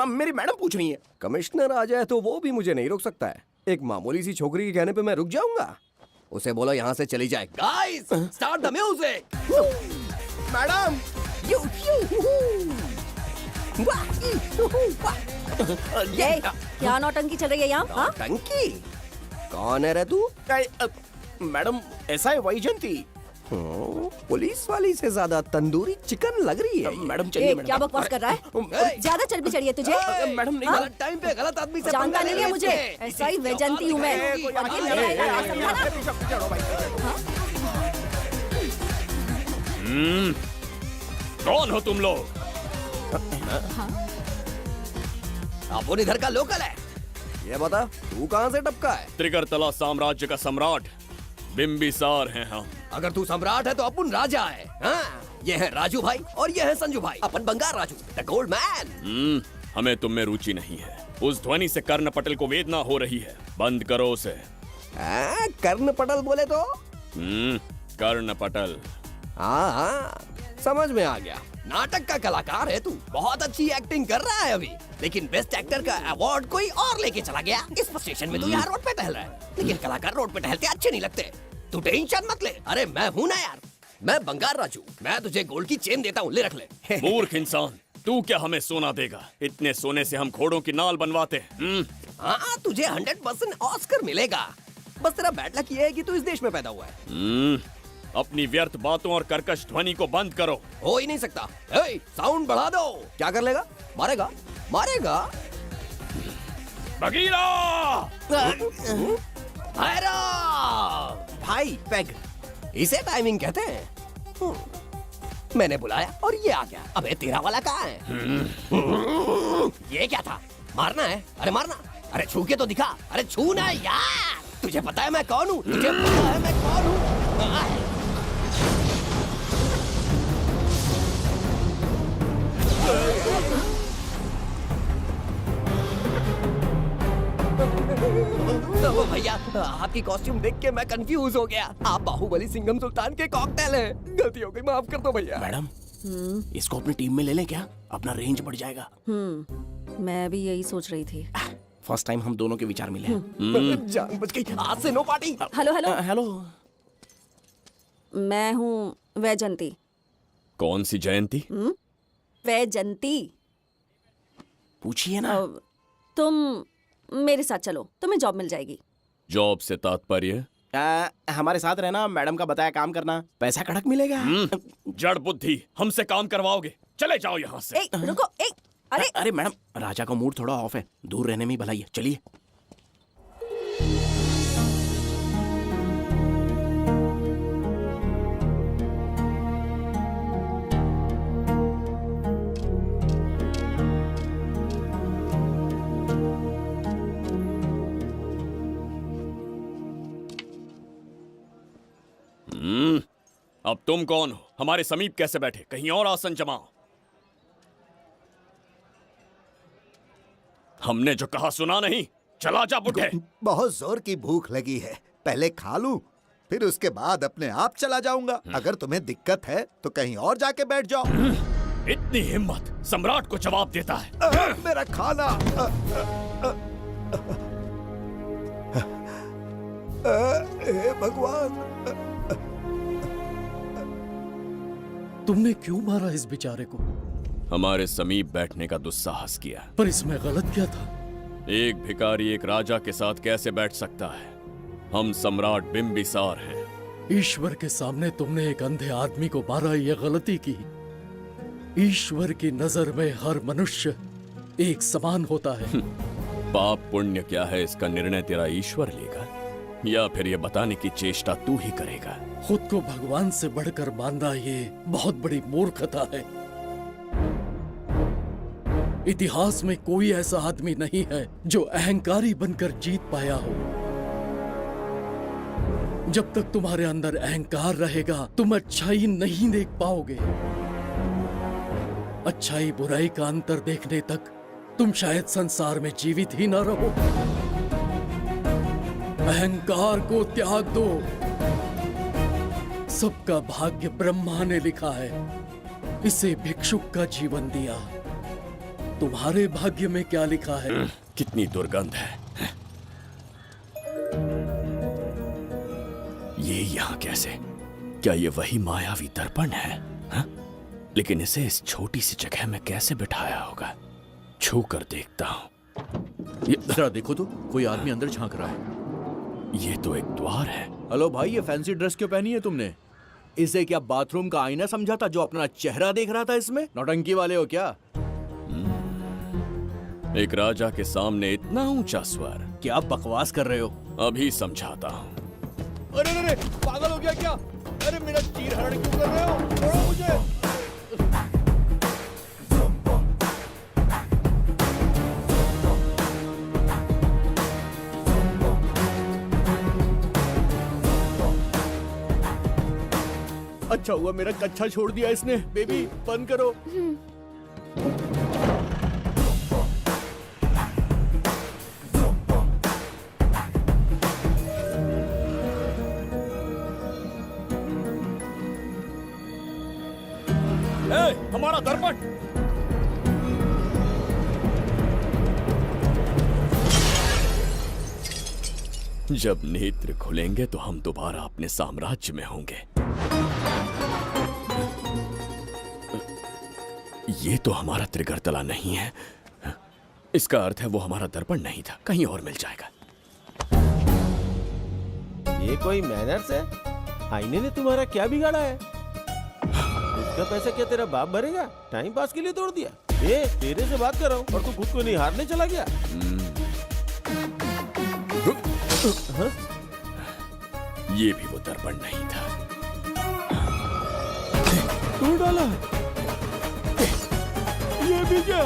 मेरी मैडम पूछ रही है। कमिश्नर आ जाए तो वो भी मुझे नहीं रोक सकता है। एक मामूली सी छोकरी के कहने पे मैं रुक जाऊंगा? उसे बोलो यहाँ से चली जाए। Guys, start the music. Madam, ये क्या नौटंकी चल रही है यहाँ? हाँ? टंकी? कौन है रे तू? मैडम, ऐसा है वैजयंती। पुलिस वाली से ज्यादा तंदूरी चिकन लग रही है। मैडम चलिए। क्या बकवास कर रहा है? ज्यादा चर्बी चढ़ी है तुझे? मैडम नहीं, गलत टाइम पे गलत आदमी से जानता नहीं है मुझे। ऐसा ही वैजयंती हूँ मैं। और ये लड़ाई का समझा ना? कौन हो तुम लोग? अपन इधर का लोकल है। ये बता, तू कहाँ से टपका है? त्रिगर्तला साम्राज्य का सम्राट बिंबिसार हैं हम। अगर तू सम्राट है तो अपन राजा है। हाँ, ये है राजू भाई और ये है संजू भाई। अपन बंगार राजू, द गोल्ड मैन। हमें तुम में रुचि नहीं है। उस ध्वनि से कर्ण पटल को वेदना हो रही है। बंद करो उसे। कर्ण पटल बोले तो? कर्ण पटल। हाँ, समझ में आ गया। नाटक का कलाकार है तू। बहुत अच्छी एक्टिंग कर रहा है अभी, लेकिन बेस्ट एक्टर का अवार्ड कोई और लेके चला गया। इस स्टेशन में तू यहाँ रोड पे टहल रहा है, लेकिन कलाकार रोड पे टहलते अच्छे नहीं लगते। तू टेंशन मत ले। अरे मैं हूँ ना यार, मैं बंगार राजू। मैं तुझे गोल्ड की चेन देता हूँ, ले रख ले। मूर्ख इंसान, तू क्या हमें सोना देगा? इतने सोने से हम घोड़ों की नाल बनवाते हैं। हाँ, तुझे 100% ऑस्कर मिलेगा। बस तेरा बैड लक ये है कि तू इस देश में पैदा हुआ है। अपनी व्यर्थ बातों और कर्कश ध्वनि को बंद करो। हो ही नहीं सकता। ए, साउंड बढ़ा दो। क्या कर लेगा? मारेगा? मारेगा? बगीरा! भाई पैग, इसे टाइमिंग कहते हैं। मैंने बुलाया और ये आ गया। अबे तेरा वाला कहाँ है? ये क्या था? मारना है? अरे मारना। अरे छू के तो दिखा। अरे छूना यार। तुझे पता है मैं कौन हूँ? तुझे पता है मैं कौन हूँ? भैया, आपकी कॉस्ट्यूम देख के मैं कंफ्यूज हो गया। आप बाहुबली सिंघम सुल्तान के कॉकटेल हैं। गलती हो गई, माफ कर दो भैया। मैडम, इसको अपनी टीम में ले लें क्या? अपना रेंज बढ़ जाएगा। मैं भी यही सोच रही थी। फर्स्ट टाइम हम दोनों के विचार मिले। जान बच गई। आज से no party. Hello hello hello, मैं हूँ वैजंती। कौन सी जयंती? वैजंती। पूछिए ना। तुम मेरे साथ चलो, तुम्हें जॉब मिल जाएगी। जॉब से तात्पर्य? हमारे साथ रहना, मैडम का बताया काम करना, पैसा कड़क मिलेगा। जड़ बुद्धि, हमसे काम करवाओगे? चले जाओ यहाँ से। रुको। अरे मैडम, राजा का मूड थोड़ा ऑफ है, दूर रहने में ही भलाई है। चलिए। अब तुम कौन हो? हमारे समीप कैसे बैठे? कहीं और आसन जमाओ। हमने जो कहा सुना नहीं? चला जा बुढ़े। बहुत जोर की भूख लगी है, पहले खा लूं, फिर उसके बाद अपने आप चला जाऊंगा। अगर तुम्हें दिक्कत है तो कहीं और जाके बैठ जाओ। इतनी हिम्मत सम्राट को जवाब देता है। मेरा खाना। हे भगवान, तुमने क्यों मारा इस बेचारे को? हमारे समीप बैठने का दुस्साहस किया। पर इसमें गलत क्या था? एक भिखारी एक राजा के साथ कैसे बैठ सकता है? हम सम्राट बिम्बिसार हैं। ईश्वर के सामने तुमने एक अंधे आदमी को मारा, ये गलती की। ईश्वर की नजर में हर मनुष्य एक समान होता है। पाप पुण्य क्या है इसका निर्णय तेरा ईश्वर लेगा, या फिर ये बताने की चेष्टा तू ही करेगा? खुद को भगवान से बढ़कर मानना ये बहुत बड़ी मूर्खता है। इतिहास में कोई ऐसा आदमी नहीं है जो अहंकारी बनकर जीत पाया हो। जब तक तुम्हारे अंदर अहंकार रहेगा, तुम अच्छाई नहीं देख पाओगे। अच्छाई बुराई का अंतर देखने तक तुम शायद संसार में जीवित ही न रहो। अहंकार को त्याग दो। सबका भाग्य ब्रह्मा ने लिखा है, इसे भिक्षुक का जीवन दिया। तुम्हारे भाग्य में क्या लिखा है? कितनी दुर्गंध है। ये यहाँ कैसे? क्या ये वही मायावी दर्पण है? हा? लेकिन इसे इस छोटी सी जगह में कैसे बिठाया होगा? छू कर देखता हूँ। ये जरा देखो तो, कोई आदमी अंदर झांक रहा है। ये तो एक द्वार है। हेलो भाई, ये फैंसी ड्रेस क्यों पहनी है तुमने? इसे क्या बाथरूम का आईना समझा था जो अपना चेहरा देख रहा था इसमें? नौटंकी वाले हो क्या? एक राजा के सामने इतना ऊंचा स्वर। क्या बकवास कर रहे हो? अभी समझाता हूँ। अरे अरे, पागल हो गया क्या? अरे मेरा चीर हरण क्यों कर रहे हो? छोड़ो मुझे। अच्छा हुआ मेरा कच्छा छोड़ दिया इसने। बेबी बंद करो। हमारा दर्पण। जब नेत्र खुलेंगे तो हम दोबारा अपने साम्राज्य में होंगे। ये तो हमारा त्रिगर्तला नहीं है। इसका अर्थ है वो हमारा दर्पण नहीं था, कहीं और मिल जाएगा। ये कोई मैनर्स है? आईने ने तुम्हारा क्या बिगाड़ा है? इसका पैसा क्या तेरा बाप भरेगा? टाइम पास के लिए तोड़ दिया। ये तेरे से बात कर रहा हूँ और तू खुद को निहारने चला गया। हाँ? ये भी वो दर्पण नहीं था। तोड़ डाला? ये भी क्या?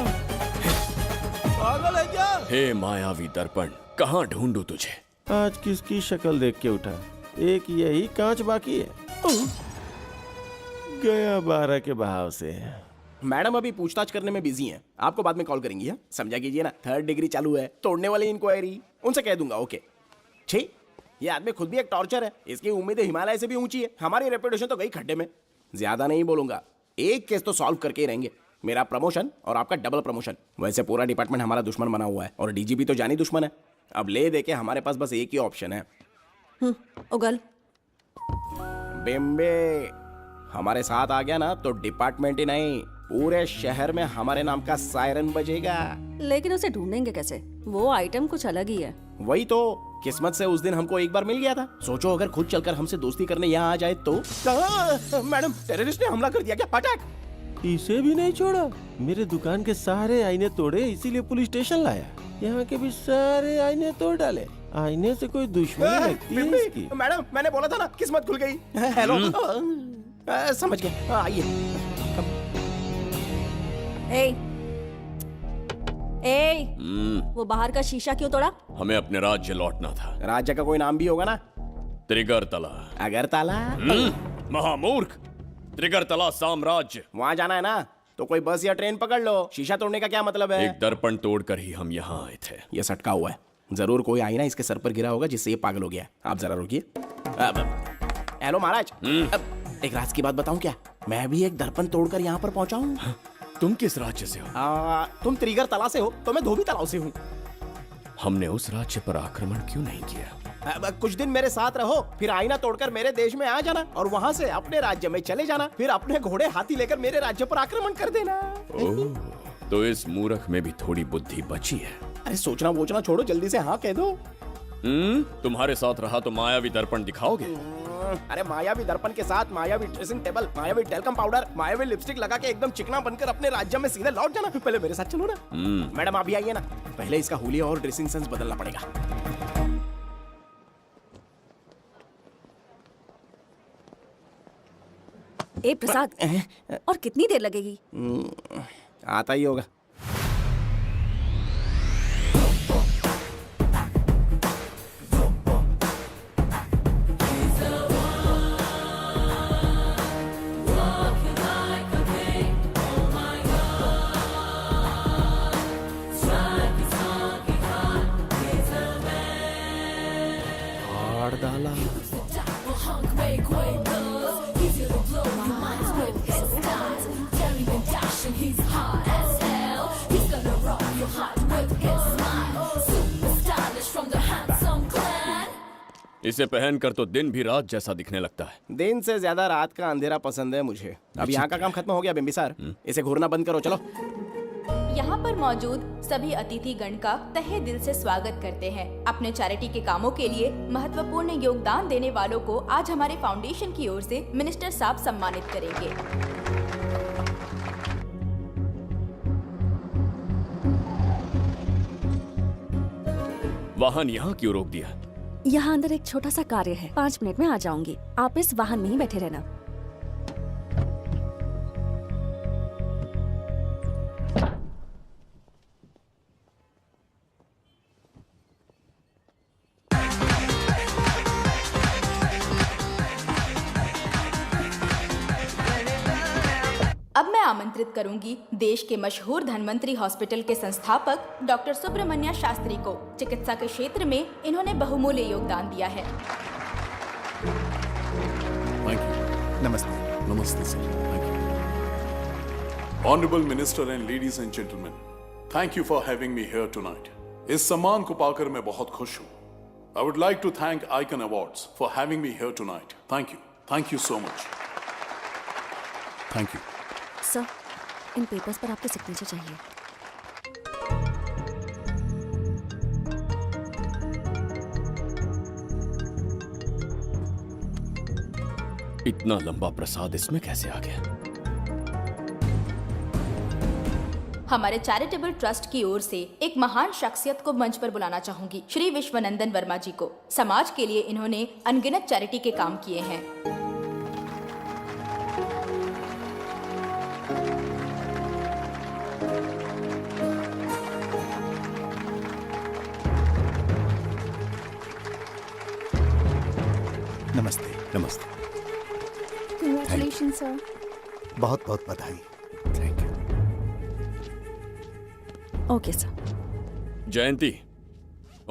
पागल है क्या? हे मायावी दर्पण, कहाँ ढूंढूं तुझे? आज किसकी शक्ल देख के उठा? एक यही कांच बाकी है। गया 12 के बहाव से। मैडम अभी पूछताछ करने में बिजी हैं। आपको बाद में कॉल करेंगी। है समझा कीजिए ना, 3rd डिग्री चालू है। तोड़ने वाली इंक्वायरी उनसे कह दूंगा। ओके ठीक। ये आदमी खुद भी एक टॉर्चर है। इसकी उम्मीदें हिमालय से भी ऊंची है। हमारी रेपुटेशन तो गई खड्डे में। ज्यादा नहीं बोलूंगा, एक केस तो सॉल्व करके ही रहेंगे। मेरा प्रमोशन और आपका डबल प्रमोशन। वैसे पूरा डिपार्टमेंट हमारा दुश्मन बना हुआ है और डीजीपी तो जानी दुश्मन है। अब ले दे के हमारे पास बस एक ही ऑप्शन है। उगल बिम्बे हमारे साथ आ गया ना तो डिपार्टमेंट ही नहीं, पूरे शहर में हमारे नाम का सायरन बजेगा। लेकिन उसे ढूंढेंगे कैसे? वो आइटम कुछ अलग ही है। वही तो, किस्मत से उस दिन हमको एक बार मिल गया था। सोचो अगर खुद चलकर हमसे दोस्ती करने यहाँ आ जाए तो। मैडम टेररिस्ट ने हमला कर दिया क्या? अटैक! इसे भी नहीं छोड़ा। मेरे दुकान के सारे आईने तोड़े, इसीलिए पुलिस स्टेशन लाया। यहाँ के भी सारे आईने तोड़ डाले। आईने से कोई दुश्मनी लगती है इसकी। मैडम मैंने बोला था ना, किस्मत खुल गई। हेलो समझ गए, आइए। वो बाहर का शीशा क्यों तोड़ा? हमें अपने राज्य लौटना था। राज्य का कोई नाम भी होगा ना? त्रिगर्तला। अगरतला? महामूर्ख, त्रिगर्तला साम्राज्य। वहाँ जाना है ना तो कोई बस या ट्रेन पकड़ लो। शीशा तोड़ने का क्या मतलब है? एक दर्पण तोड़कर ही हम यहाँ आए थे। ये सटका हुआ है, जरूर कोई आईना इसके सर पर गिरा होगा जिससे ये पागल हो गया। आप जरा रुकिए। हेलो महाराज, एक राज की बात बताऊं क्या? मैं भी एक दर्पण तोड़कर यहाँ पर पहुंचा हूँ। तुम किस राज्य से हो? तुम त्रिगर तला से हो तो मैं धोबी तालाब से हूँ। हमने उस राज्य पर आक्रमण क्यों नहीं किया? कुछ दिन मेरे साथ रहो, फिर आईना तोड़कर मेरे देश में आ जाना और वहाँ से अपने राज्य में चले जाना। फिर अपने घोड़े हाथी लेकर मेरे राज्य पर आक्रमण कर देना। तो इस मूर्ख में भी थोड़ी बुद्धि बची है। अरे सोचना वोचना छोड़ो, जल्दी से हाँ कह दो। तुम्हारे साथ रहा तो मायावी दर्पण दिखाओगे? अरे मायावी दर्पण के साथ मायावी ड्रेसिंग टेबल, मायावी टेल्कम पाउडर, मायावी लिपस्टिक लगा के एकदम चिकना बनकर अपने राज्य में सीधे लौट जाना। पहले मेरे साथ चलो ना। मैडम आप भी आइए ना। पहले इसका हुलिया और ड्रेसिंग सेंस बदलना पड़ेगा। ए प्रसाद, और कितनी देर लगेगी? आता ही होगा। इसे पहनकर तो दिन भी रात जैसा दिखने लगता है। दिन से ज्यादा रात का अंधेरा पसंद है मुझे। अब यहाँ का काम खत्म हो गया बिम्बिसार, इसे घूरना बंद करो। चलो। यहाँ पर मौजूद सभी अतिथि गण का तहे दिल से स्वागत करते हैं। अपने चैरिटी के कामों के लिए महत्वपूर्ण योगदान देने वालों को आज हमारे फाउंडेशन की ओर से मिनिस्टर साहब सम्मानित करेंगे। वाहन यहाँ क्यों रोक दिया? यहाँ अंदर एक छोटा सा कार्य है, 5 मिनट में आ जाऊंगी। आप इस वाहन में ही बैठे रहना। अब मैं आमंत्रित करूंगी देश के मशहूर धन्वंतरी हॉस्पिटल के संस्थापक डॉक्टर सुब्रमण्य शास्त्री को। चिकित्सा के क्षेत्र में इन्होंने बहुमूल्य योगदान दिया है। नमस्ते। नमस्ते sir. Honorable Minister and ladies and gentlemen, thank you for having me here tonight. इस सम्मान को पाकर मैं बहुत खुश हूँ। I would like to thank Icon Awards for having me here tonight. Thank you. Thank you so much. Thank you. Sir, in papers पर आपके सिग्नेचर चाहिए। इतना लंबा प्रसाद इसमें कैसे आ गया? हमारे चैरिटेबल ट्रस्ट की ओर से एक महान शख्सियत को मंच पर बुलाना चाहूंगी, श्री विश्वनंदन वर्मा जी को। समाज के लिए इन्होंने अनगिनत चैरिटी के काम किए हैं। नमस्ते। नमस्ते। Congratulations, sir. बहुत बहुत बधाई। Thank you. Okay sir. Jayanti,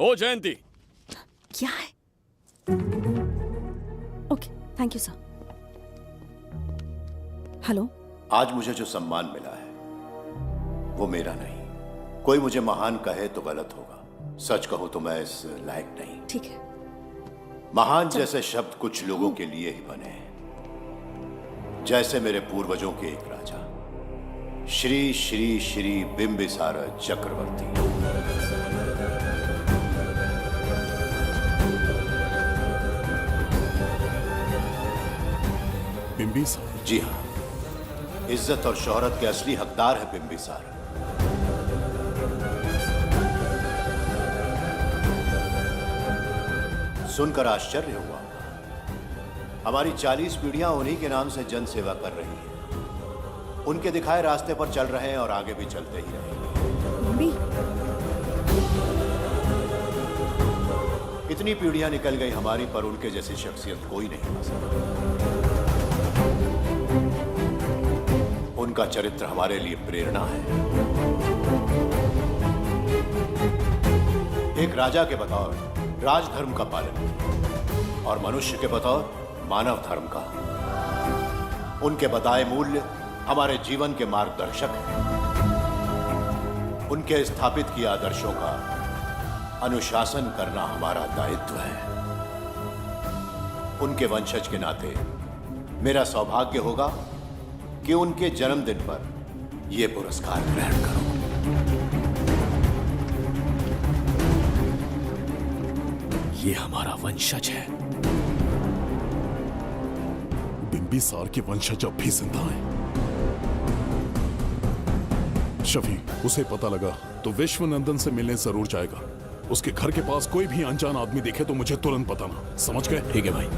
ओ जयंती। क्या है? Okay, thank you sir. Hello. आज मुझे जो सम्मान मिला है वो मेरा नहीं। कोई मुझे महान कहे तो गलत होगा, सच कहूं तो मैं इस लायक नहीं। ठीक है। महान जैसे शब्द कुछ लोगों के लिए ही बने हैं, जैसे मेरे पूर्वजों के एक राजा श्री श्री श्री बिंबिसार चक्रवर्ती। बिंबिसार? जी हाँ, इज्जत और शोहरत के असली हकदार है बिंबिसार। सुनकर आश्चर्य हुआ। हमारी 40 पीढ़ियां उन्हीं के नाम से जन सेवा कर रही हैं। उनके दिखाए रास्ते पर चल रहे हैं और आगे भी चलते ही रहेंगे। इतनी पीढ़ियां निकल गई हमारी, पर उनके जैसी शख्सियत कोई नहीं पा सकता। उनका चरित्र हमारे लिए प्रेरणा है। एक राजा के बतौर राजधर्म का पालन और मनुष्य के बतौर मानव धर्म का। उनके बताए मूल्य हमारे जीवन के मार्गदर्शक हैं। उनके स्थापित किए आदर्शों का अनुशासन करना हमारा दायित्व है। उनके वंशज के नाते मेरा सौभाग्य होगा कि उनके जन्मदिन पर यह पुरस्कार ग्रहण करूं। ये हमारा वंशज है। बिंबिसार के वंशज अब भी जिंदा हैं। शफी, उसे पता लगा तो विश्वनंदन से मिलने जरूर जाएगा। उसके घर के पास कोई भी अनजान आदमी दिखे तो मुझे तुरंत बताना, समझ गए? ठीक है भाई।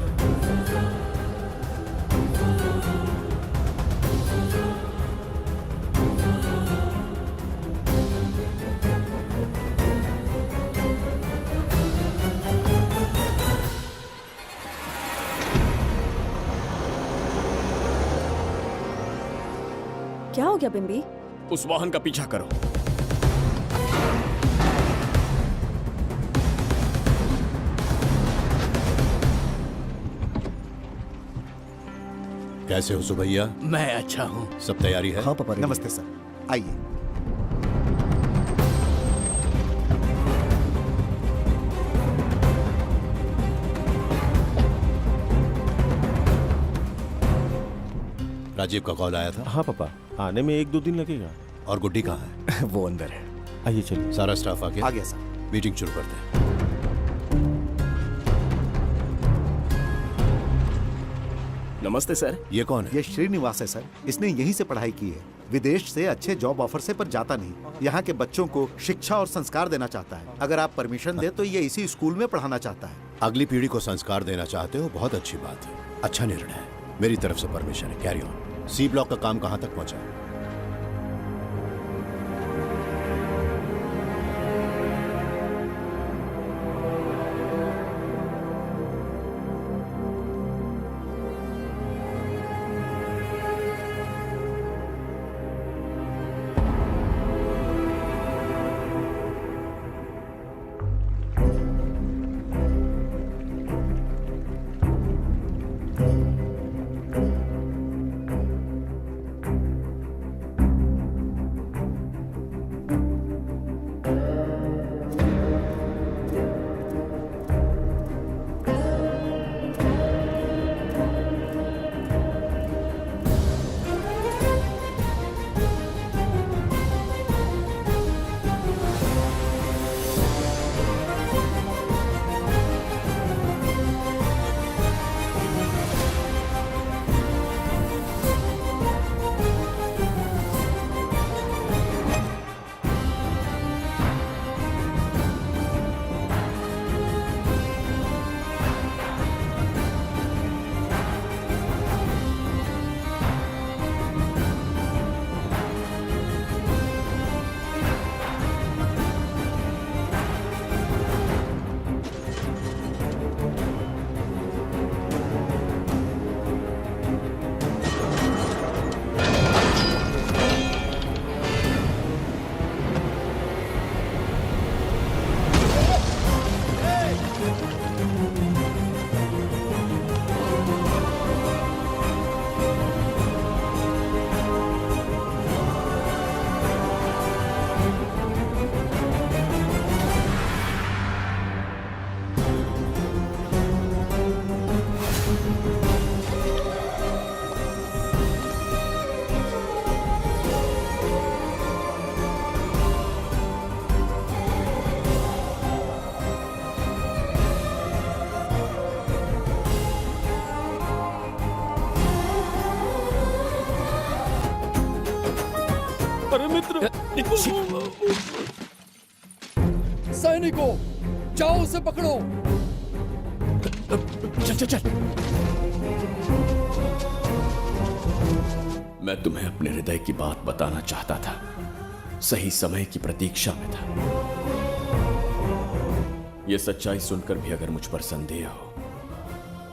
क्या हो गया बिम्बी? उस वाहन का पीछा करो। कैसे हो सुभैया? मैं अच्छा हूं। सब तैयारी है? हाँ पापा। नमस्ते सर, आइए। राजीव का कॉल आया था? हाँ पापा, आने में 1-2 दिन लगेगा। और गुड्डी कहाँ है? वो अंदर है। आइए चलिए। सारा स्टाफ आ गया? आ गया सर। मीटिंग शुरू करते हैं। नमस्ते सर। ये कौन है? ये श्रीनिवास है सर। इसने यहीं से पढ़ाई की है। विदेश से अच्छे जॉब ऑफर से पर जाता नहीं। यहाँ के बच्चों को शिक्षा और संस्कार देना चाहता है। अगर आप परमिशन दे तो ये इसी स्कूल में पढ़ाना चाहता है। अगली पीढ़ी को संस्कार देना चाहते हो, बहुत अच्छी बात है। अच्छा निर्णय है। मेरी तरफ से परमिशन है। Carry on. सी ब्लॉक का काम कहाँ तक पहुँचा? अरे मित्र, सैनिकों, जाओ उसे पकड़ो। चल चल चल। मैं तुम्हें अपने हृदय की बात बताना चाहता था, सही समय की प्रतीक्षा में था। यह सच्चाई सुनकर भी अगर मुझ पर संदेह हो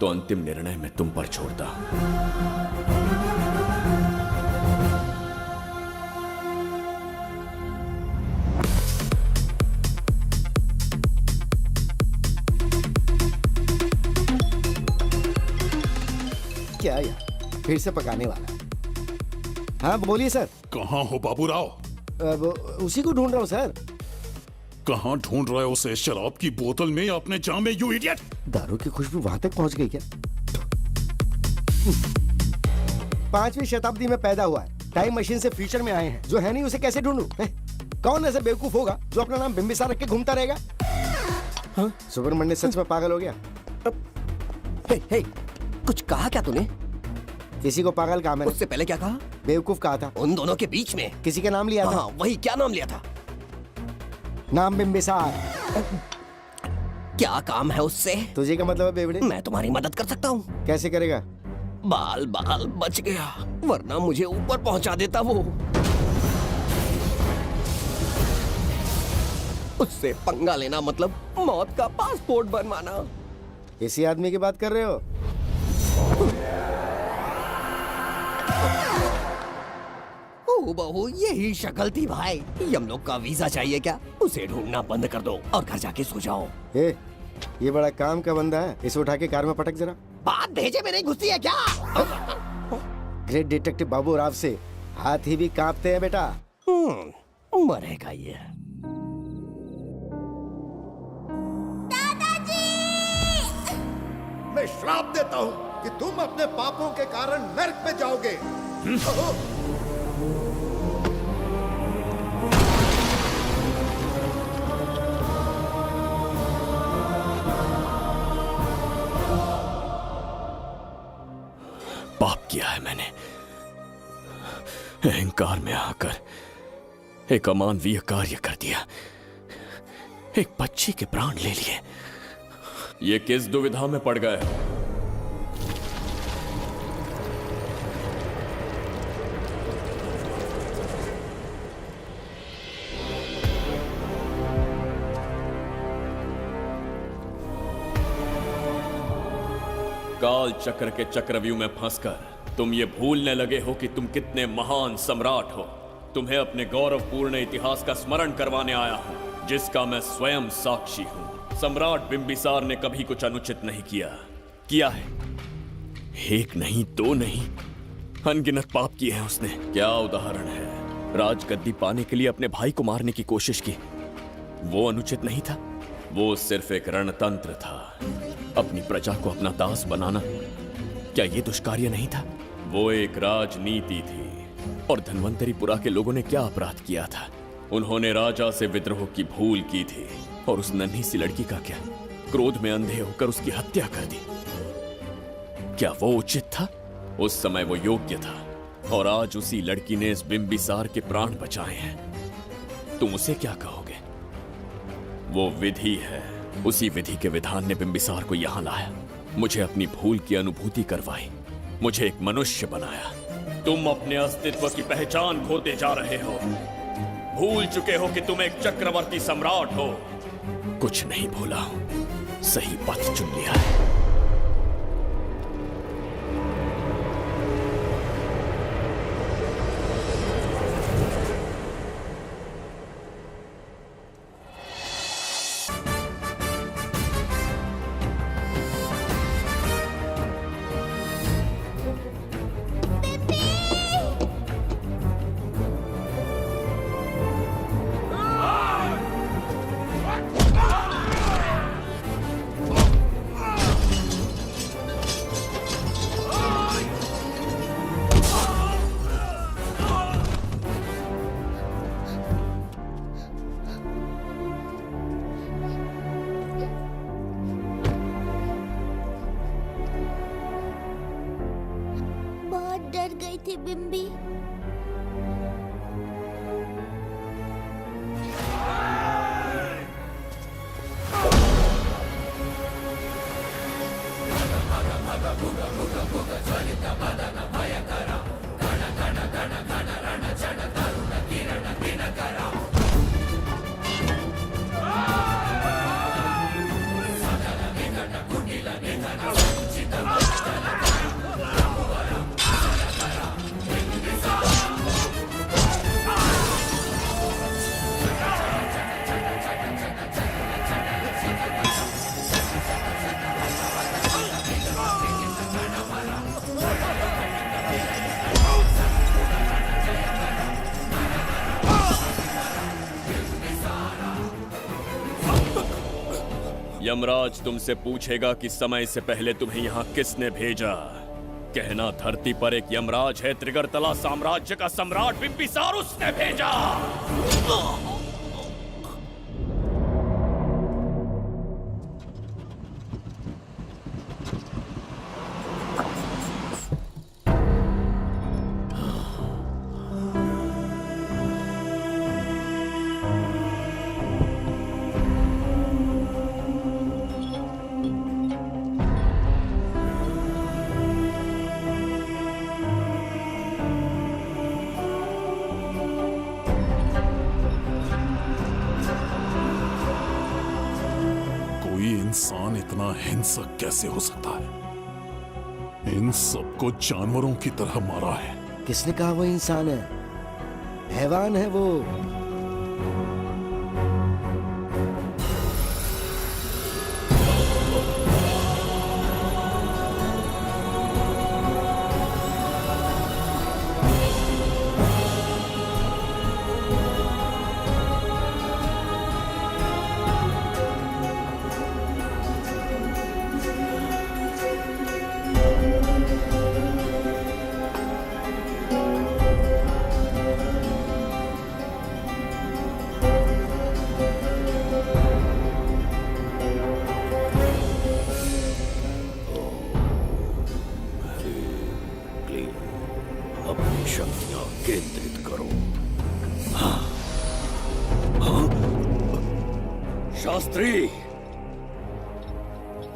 तो अंतिम निर्णय मैं तुम पर छोड़ता हूं। क्या यार, फिर से पकाने वाला। हाँ बोलिए सर। कहाँ हो बाबूराव? अब उसी को ढूंढ रहा हूँ सर। कहाँ ढूंढ रहे हो उसे? शराब की बोतल में या अपने जाम में, यू इडियट? दारू की खुशबू वहां तक पहुंच गई क्या? 5वीं शताब्दी में पैदा हुआ है, टाइम मशीन से फ्यूचर में आए हैं, जो है नहीं उसे कैसे ढूंढूं? कौन ऐसा बेवकूफ होगा जो अपना नाम बिंबिसार रख के घूमता रहेगा? हाँ? सुब्रमण्य सच में पागल हो गया। हे, कुछ कहा क्या तूने? किसी को पागल कहा मैंने। उससे पहले क्या कहा? बेवकूफ कहा था। उन दोनों के बीच में किसी का नाम लिया था। हाँ, वही, क्या नाम लिया था? नाम बिंबिसार। क्या काम है उससे? तुझे क्या मतलब है बेवड़े? मैं तुम्हारी मदद कर सकता हूँ। कैसे करेगा? बाल बाल बच गया, वरना मुझे ऊपर पहुंचा देता वो। उससे पंगा लेना मतलब मौत का पासपोर्ट बनवाना। इसी आदमी की बात कर रहे हो? ओ बहू, यही शक्ल थी भाई। यमलोक का वीजा चाहिए क्या? उसे ढूंढना बंद कर दो और घर जाके सो जाओ। ये बड़ा काम का बंदा है, इसे उठा के कार में पटक जरा। बात भेजे में नहीं घुसती है क्या? ग्रेट डिटेक्टिव बाबू राव से हाथ ही भी कांपते हैं बेटा। मरेगा ये। मैं श्राप देता हूँ कि तुम अपने पापों के कारण नर्क में जाओगे। पाप किया है मैंने, अहंकार में आकर एक अमानवीय कार्य कर दिया, एक बच्ची के प्राण ले लिए। ये किस दुविधा में पड़ गए? काल चक्र के चक्रव्यूह में फंसकर तुम ये भूलने लगे हो कि तुम कितने महान सम्राट हो। तुम्हें अपने गौरवपूर्ण इतिहास का स्मरण करवाने आया हूं, जिसका मैं स्वयं साक्षी हूं। सम्राट बिंबिसार ने कभी कुछ अनुचित नहीं किया है। एक नहीं, दो नहीं, अनगिनत पाप किए हैं उसने। क्या उदाहरण है? राजगद्दी पाने के लिए अपने भाई को मारने की कोशिश की, वो अनुचित नहीं था? वो सिर्फ एक रणतंत्र था। अपनी प्रजा को अपना दास बनाना, क्या ये दुष्कार्य नहीं था? वो एक राजनीति थी। और धन्वंतरीपुरा के लोगों ने क्या अपराध किया था? उन्होंने राजा से विद्रोह की भूल की थी, और उस नन्ही सी लड़की का क्या? क्रोध में अंधे होकर उसकी हत्या कर दी। क्या वो उचित था? उस समय वो योग्य था, और आज उसी लड़की ने इस बिंबिसार के प्राण बचाए हैं। तुम उसे क्या कहोगे? वो विधि है। उसी विधि के विधान ने बिंबिसार को यहां लाया, मुझे अपनी भूल की अनुभूति करवाई, मुझे एक मनुष्य बनाया। तुम अपने अस्तित्व की पहचान खोते जा रहे हो। भूल चुके हो कि तुम एक चक्रवर्ती सम्राट हो। कुछ नहीं भूला हूं, सही पथ चुन लिया है। बहुत डर गई थी बिम्बी। यमराज तुमसे पूछेगा कि समय से पहले तुम्हें यहाँ किसने भेजा। कहना धरती पर एक यमराज है, त्रिगर्तला साम्राज्य का सम्राट बिम्बिसार उसने भेजा। इंसान इतना हिंसक कैसे हो सकता है? इन सबको जानवरों की तरह मारा है। किसने कहा वो इंसान है? हैवान है वो। अपनी शक्तियां केंद्रित करो। शास्त्री,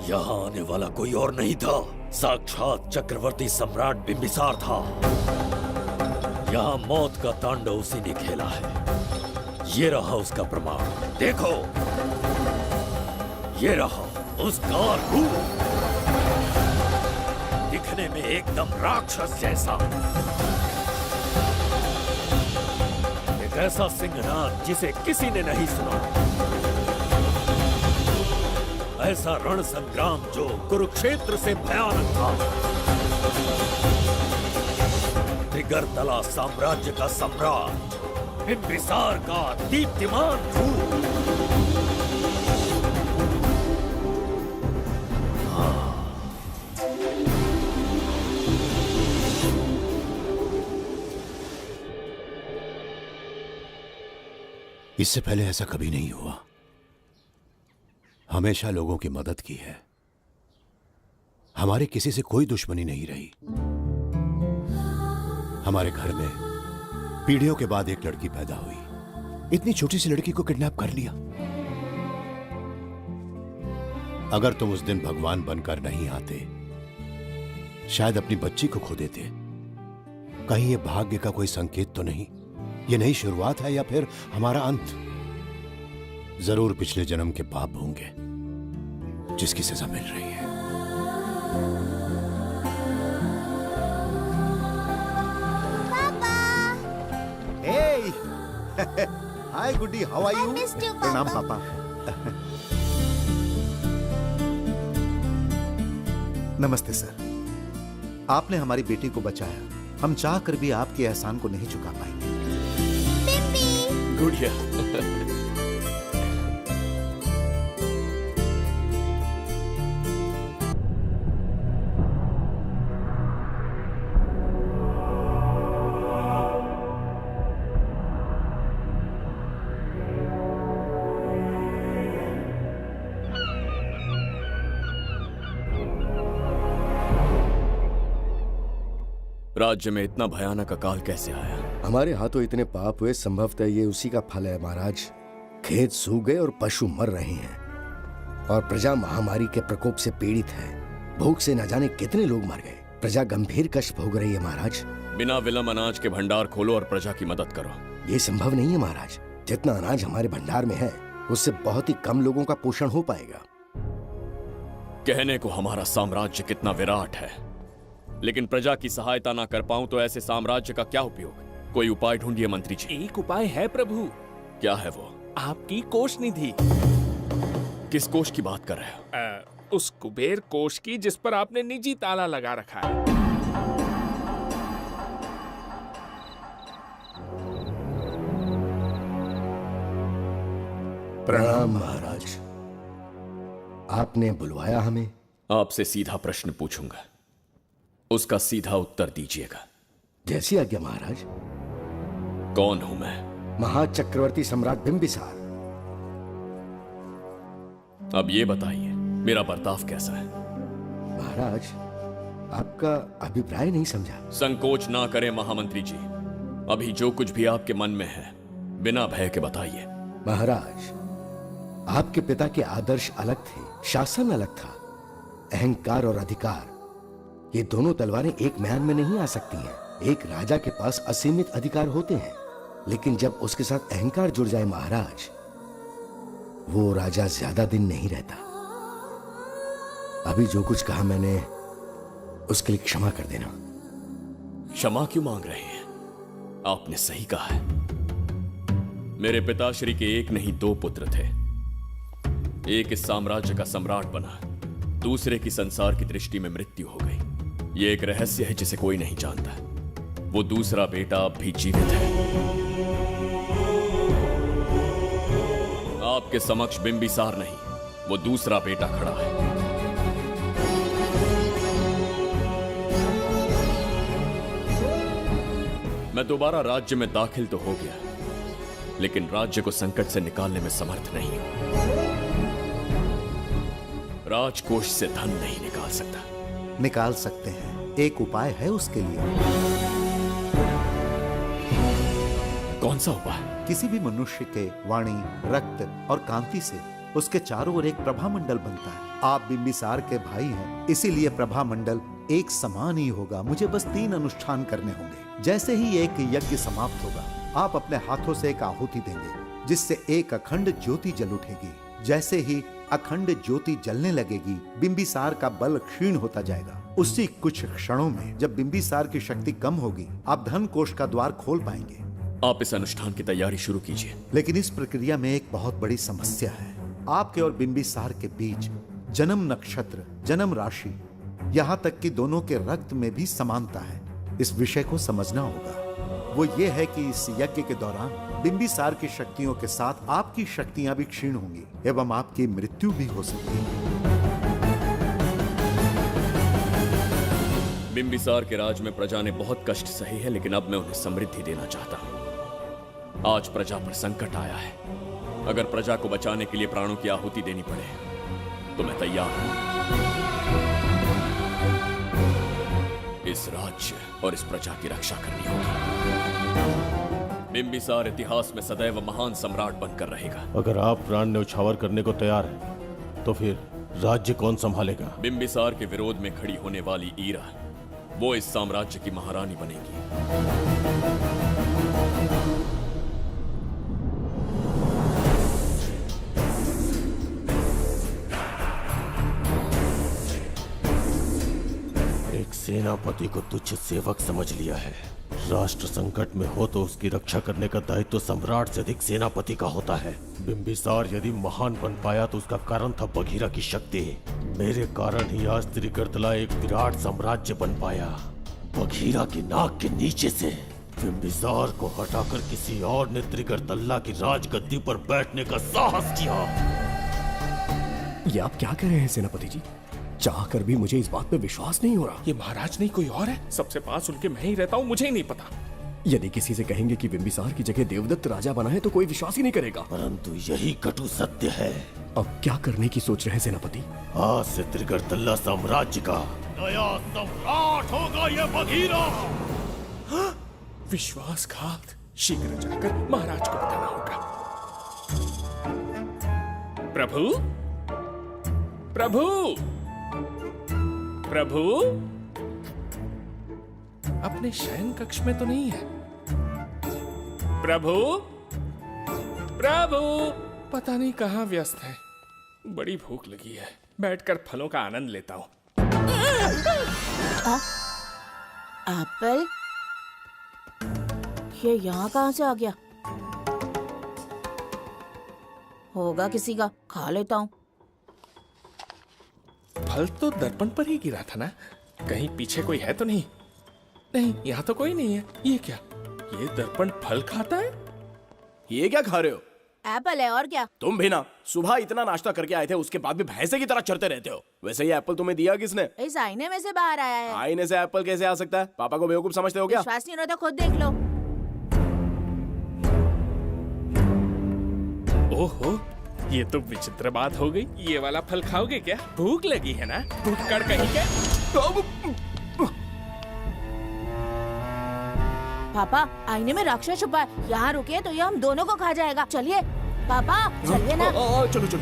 यहां आने वाला कोई और नहीं था, साक्षात चक्रवर्ती सम्राट बिंबिसार था। यहां मौत का तांडव उसी ने खेला है। ये रहा उसका प्रमाण, देखो, ये रहा उसका रूप, दिखने में एकदम राक्षस जैसा। एक ऐसा सिंहनाद जिसे किसी ने नहीं सुना, ऐसा रण संग्राम जो कुरुक्षेत्र से भयानक था। त्रिगर्तला साम्राज्य का सम्राट बिंबिसार का दीप्तिमान रूप। इससे पहले ऐसा कभी नहीं हुआ। हमेशा लोगों की मदद की है। हमारे किसी से कोई दुश्मनी नहीं रही। हमारे घर में पीढ़ियों के बाद एक लड़की पैदा हुई। इतनी छोटी सी लड़की को किडनैप कर लिया। अगर तुम उस दिन भगवान बनकर नहीं आते, शायद अपनी बच्ची को खो देते। कहीं ये भाग्य का कोई संकेत तो नहीं? ये नई शुरुआत है या फिर हमारा अंत? जरूर पिछले जन्म के पाप होंगे जिसकी सजा मिल रही है। Hey! Hi, Goody. How are you? I missed you, प्रणाम Papa. पापा। नमस्ते सर। आपने हमारी बेटी को बचाया। हम चाह कर भी आपके एहसान को नहीं चुका पाएंगे। गुड़िया। राज्य में इतना भयानक अकाल कैसे आया? हमारे हाथों इतने पाप हुए, संभवतः ये उसी का फल है महाराज। खेत सूख गए और पशु मर रहे हैं और प्रजा महामारी के प्रकोप से पीड़ित है। भूख से न जाने कितने लोग मर गए। प्रजा गंभीर कष्ट भोग रही है महाराज। बिना विलंब अनाज के भंडार खोलो और प्रजा की मदद करो। ये संभव नहीं है महाराज। जितना अनाज हमारे भंडार में है, उससे बहुत ही कम लोगों का पोषण हो पाएगा। कहने को हमारा साम्राज्य कितना विराट है, लेकिन प्रजा की सहायता ना कर पाऊं तो ऐसे साम्राज्य का क्या उपयोग? कोई उपाय ढूंढिए मंत्री जी। एक उपाय है प्रभु। क्या है वो? आपकी कोष निधि। किस कोष की बात कर रहे हो? उस कुबेर कोष की जिस पर आपने निजी ताला लगा रखा है। प्रणाम महाराज। आपने बुलवाया हमें? आपसे सीधा प्रश्न पूछूंगा, उसका सीधा उत्तर दीजिएगा। जैसी आज्ञा महाराज। कौन हूं मैं? महाचक्रवर्ती सम्राट बिंबिसार। अब ये बताइए, मेरा बर्ताव कैसा है? महाराज, आपका अभिप्राय नहीं समझा। संकोच ना करें महामंत्री जी, अभी जो कुछ भी आपके मन में है बिना भय के बताइए। महाराज, आपके पिता के आदर्श अलग थे, शासन अलग था। अहंकार और अधिकार, ये दोनों तलवारें एक म्यान में नहीं आ सकती हैं। एक राजा के पास असीमित अधिकार होते हैं, लेकिन जब उसके साथ अहंकार जुड़ जाए महाराज, वो राजा ज्यादा दिन नहीं रहता। अभी जो कुछ कहा मैंने, उसके लिए क्षमा कर देना। क्षमा क्यों मांग रहे हैं? आपने सही कहा है। मेरे पिताश्री के एक नहीं दो पुत्र थे। एक इस साम्राज्य का सम्राट बना, दूसरे की संसार की दृष्टि में मृत्यु हो गई। ये एक रहस्य है जिसे कोई नहीं जानता। वो दूसरा बेटा अब भी जीवित है। आपके समक्ष बिंबिसार नहीं, वो दूसरा बेटा खड़ा है। मैं दोबारा राज्य में दाखिल तो हो गया, लेकिन राज्य को संकट से निकालने में समर्थ नहीं हूं। राजकोष से धन नहीं निकाल सकता। निकाल सकते हैं, एक उपाय है उसके लिए। कौन सा उपाय? किसी भी मनुष्य के वाणी, रक्त और कांति से उसके चारों ओर एक प्रभामंडल बनता है। आप बिंबिसार के भाई हैं, इसीलिए प्रभामंडल एक समान ही होगा। मुझे बस 3 अनुष्ठान करने होंगे। जैसे ही एक यज्ञ समाप्त होगा, आप अपने हाथों से एक आहुति देंगे, जिससे एक अखंड ज्योति जल उठेगी। जैसे ही अखंड ज्योति जलने लगेगी, बिंबिसार का बल क्षीण होता जाएगा। उसी कुछ क्षणों में जब बिंबिसार की शक्ति कम होगी, आप धन कोष का द्वार खोल पाएंगे। आप इस अनुष्ठान की तैयारी शुरू कीजिए। लेकिन इस प्रक्रिया में एक बहुत बड़ी समस्या है। आपके और बिंबिसार के बीच जन्म नक्षत्र, जन्म राशि, यहाँ तक कि दोनों के रक्त में भी समानता है। इस विषय को समझना होगा। वो ये है कि इस यज्ञ के दौरान बिंबिसार की शक्तियों के साथ आपकी शक्तियां भी क्षीण होंगी एवं आपकी मृत्यु भी हो सकती है। बिंबिसार के राज में प्रजा ने बहुत कष्ट सहे हैं, लेकिन अब मैं उन्हें समृद्धि देना चाहता हूँ। आज प्रजा पर संकट आया है। अगर प्रजा को बचाने के लिए प्राणों की आहुति देनी पड़े तो मैं तैयार हूं। इस राज्य और इस प्रजा की रक्षा करनी होगी। बिंबिसार इतिहास में सदैव महान सम्राट बनकर रहेगा। अगर आप प्राण न्यौछावर करने को तैयार हैं, तो फिर राज्य कौन संभालेगा? बिंबिसार के विरोध में खड़ी होने वाली ईरा, वो इस साम्राज्य की महारानी बनेगी। सेनापति को तुच्छ सेवक समझ लिया है। राष्ट्र संकट में हो तो उसकी रक्षा करने का दायित्व सम्राट से अधिक सेनापति का होता है। बिंबिसार यदि महान बन पाया तो उसका कारण था बघीरा की शक्ति। मेरे कारण ही आज त्रिगर्तला एक विराट साम्राज्य बन पाया। बघीरा की नाक के नीचे से बिंबिसार को हटाकर किसी और ने त्रिगर्तला की राजगद्दी पर बैठने का साहस किया। ये आप क्या कह रहे हैं सेनापति जी? चाहकर भी मुझे इस बात पे विश्वास नहीं हो रहा। ये महाराज नहीं कोई और है। सबसे पास उनके मैं ही रहता हूँ, मुझे ही नहीं पता। यदि किसी से कहेंगे कि बिंबिसार की जगह देवदत्त राजा बना है तो कोई विश्वास ही नहीं करेगा। परंतु यही कटु सत्य है। अब क्या करने की सोच रहे हैं सेनापति? आज से त्रिगर्तला साम्राज्य का नया सम्राट होगा ये बघीरा। विश्वासघात। शीघ्र जाकर महाराज को बताना होगा। प्रभु, प्रभु, प्रभु, अपने शयन कक्ष में तो नहीं है। प्रभु, प्रभु, पता नहीं कहाँ व्यस्त है। बड़ी भूख लगी है, बैठकर फलों का आनंद लेता हूँ। एप्पल? ये यहाँ कहाँ से आ गया? होगा किसी का, खा लेता हूँ। फल तो दर्पण पर ही गिरा था ना? कहीं पीछे कोई है तो नहीं? नहीं, यहाँ तो कोई नहीं है। ये क्या? ये दर्पण फल खाता है? ये क्या खा रहे हो? एप्पल है और क्या? तुम भी ना सुबह इतना नाश्ता करके आए थे, उसके बाद भी भैंसे की तरह चढ़ते रहते हो। वैसे ये एप्पल तुम्हें दिया किसने? इस आईने में से बाहर आया है। आईने से एप्पल कैसे आ सकता है? पापा को बेवकूफ समझते हो क्या? विश्वास नहीं हो रहा तो खुद देख लो। ओहो, ये तो विचित्र बात हो गई। ये वाला फल खाओगे क्या? भूख लगी है ना? भूखड़ कहीं क्या? पापा आईने में राक्षस छुपा है, यहाँ रुके तो ये हम दोनों को खा जाएगा। चलिए पापा, चलिए ना। चलो चलो।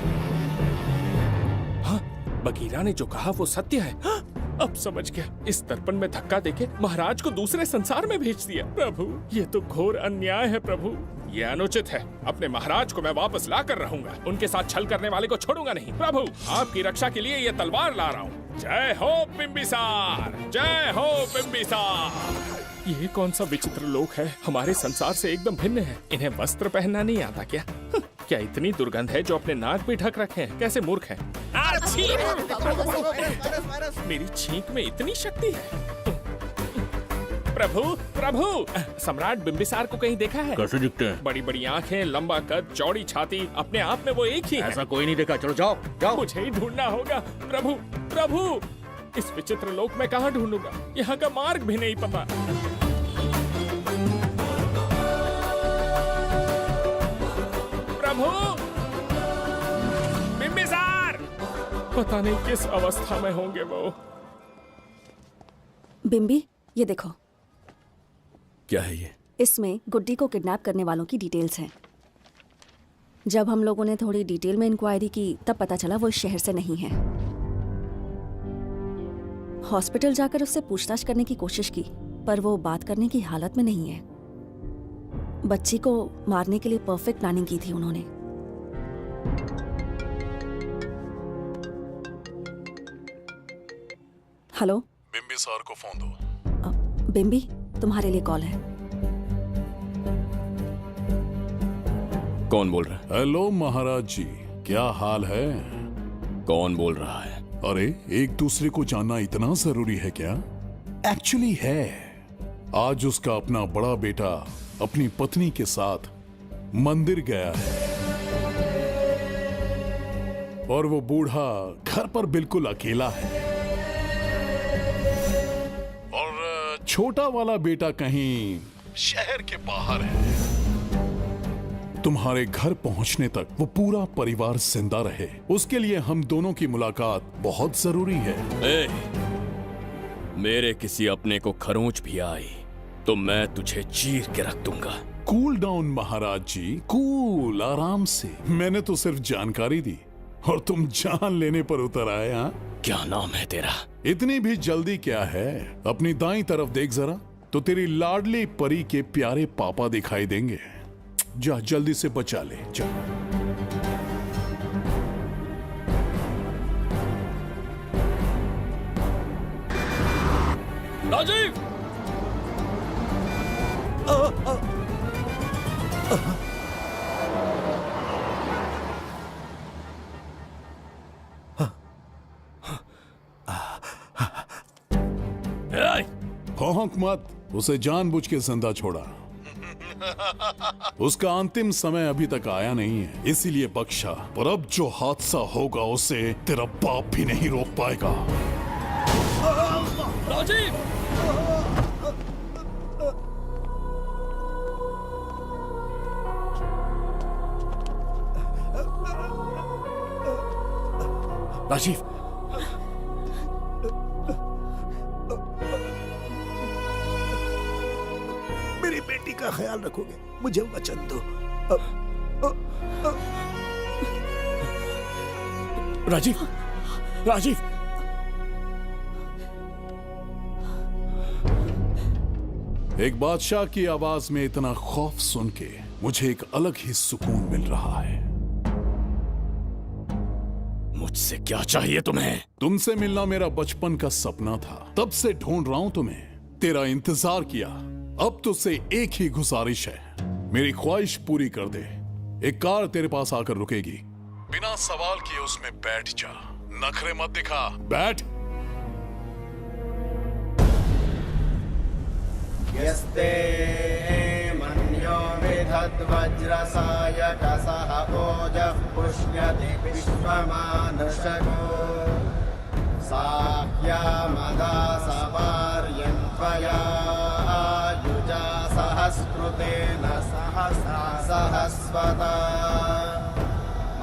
हाँ, बगीरा ने जो कहा वो सत्य है। हाँ, अब समझ गया। इस दर्पण में धक्का देके महाराज को दूसरे संसार में भेज दिया। प्रभु, ये तो घोर अन्याय है प्रभु। ये अनुचित है। अपने महाराज को मैं वापस ला कर रहूंगा। उनके साथ छल करने वाले को छोड़ूंगा नहीं। प्रभु, आपकी रक्षा के लिए ये तलवार ला रहा हूँ। जय हो बिंबिसार, जय हो बिंबिसार। ये कौन सा विचित्र लोक है? हमारे संसार से एकदम भिन्न है। इन्हें वस्त्र पहनना नहीं आता क्या? क्या इतनी दुर्गंध है जो अपने नाक भी ढक रखे हैं? कैसे मूर्ख हैं? मेरी छींक में इतनी शक्ति है। प्रभु, प्रभु, सम्राट बिंबिसार को कहीं देखा है? कैसे दिखते हैं? बड़ी बड़ी आंखें, लंबा कद, चौड़ी छाती, अपने आप में वो एक ही है। ऐसा कोई नहीं देखा। चलो जाओ जाओ। मुझे ही ढूंढना होगा। प्रभु, प्रभु, इस विचित्र लोक में कहाँ ढूंढूंगा? यहाँ का मार्ग भी नहीं पता। प्रभु, बिंबिसार, पता नहीं किस अवस्था में होंगे वो। बिम्बी, ये देखो। क्या है ये? इसमें गुड्डी को किडनैप करने वालों की डिटेल्स हैं। जब हम लोगों ने थोड़ी डिटेल में इंक्वायरी की तब पता चला वो इस शहर से नहीं है। हॉस्पिटल जाकर उससे पूछताछ करने की कोशिश की पर वो बात करने की हालत में नहीं है। बच्ची को मारने के लिए परफेक्ट प्लानिंग की थी उन्होंने। हेलो, बिंबिसार को फोन दो। बिम्बी, तुम्हारे लिए कॉल है। कौन बोल रहा है? हेलो महाराज जी, क्या हाल है? कौन बोल रहा है? अरे, एक दूसरे को जानना इतना जरूरी है क्या? एक्चुअली है। आज उसका अपना बड़ा बेटा अपनी पत्नी के साथ मंदिर गया है और वो बूढ़ा घर पर बिल्कुल अकेला है और छोटा वाला बेटा कहीं शहर के बाहर है। तुम्हारे घर पहुंचने तक वो पूरा परिवार जिंदा रहे, उसके लिए हम दोनों की मुलाकात बहुत जरूरी है। मेरे किसी अपने को खरोंच भी आई तो मैं तुझे चीर के रख दूंगा। कूल डाउन महाराज जी, कूल, आराम से। मैंने तो सिर्फ जानकारी दी और तुम जान लेने पर उतर आए। हाँ, क्या नाम है तेरा? इतनी भी जल्दी क्या है? अपनी दाईं तरफ देख जरा तो तेरी लाडली परी के प्यारे पापा दिखाई देंगे। जा, जल्दी से बचा ले, जा। राजीव! भौंक मत, उसे जानबूझ के जिंदा छोड़ा। उसका अंतिम समय अभी तक आया नहीं है, इसीलिए बख्शा। पर अब जो हादसा होगा उसे तेरा बाप भी नहीं रोक पाएगा। राजीव! राजीव, मेरी बेटी का ख्याल रखोगे? मुझे वचन दो। राजीव, राजीव, एक बादशाह की आवाज में इतना खौफ सुन के मुझे एक अलग ही सुकून मिल रहा है। मुझसे क्या चाहिए तुम्हें? तुमसे मिलना मेरा बचपन का सपना था, तब से ढूंढ रहा हूं तुम्हें, तेरा इंतजार किया। अब तुझसे एक ही गुजारिश है, मेरी ख्वाहिश पूरी कर दे। एक कार तेरे पास आकर रुकेगी, बिना सवाल किए उसमें बैठ जा, नखरे मत दिखा, बैठ। यस्ते मन्यो विधत्ते यद्वज्रसायकसः ओजः पुष्यति विश्वमानशको साह्यामदा सवार्यन्त्वया युजा सहस्कृतेन सहसा सहस्वता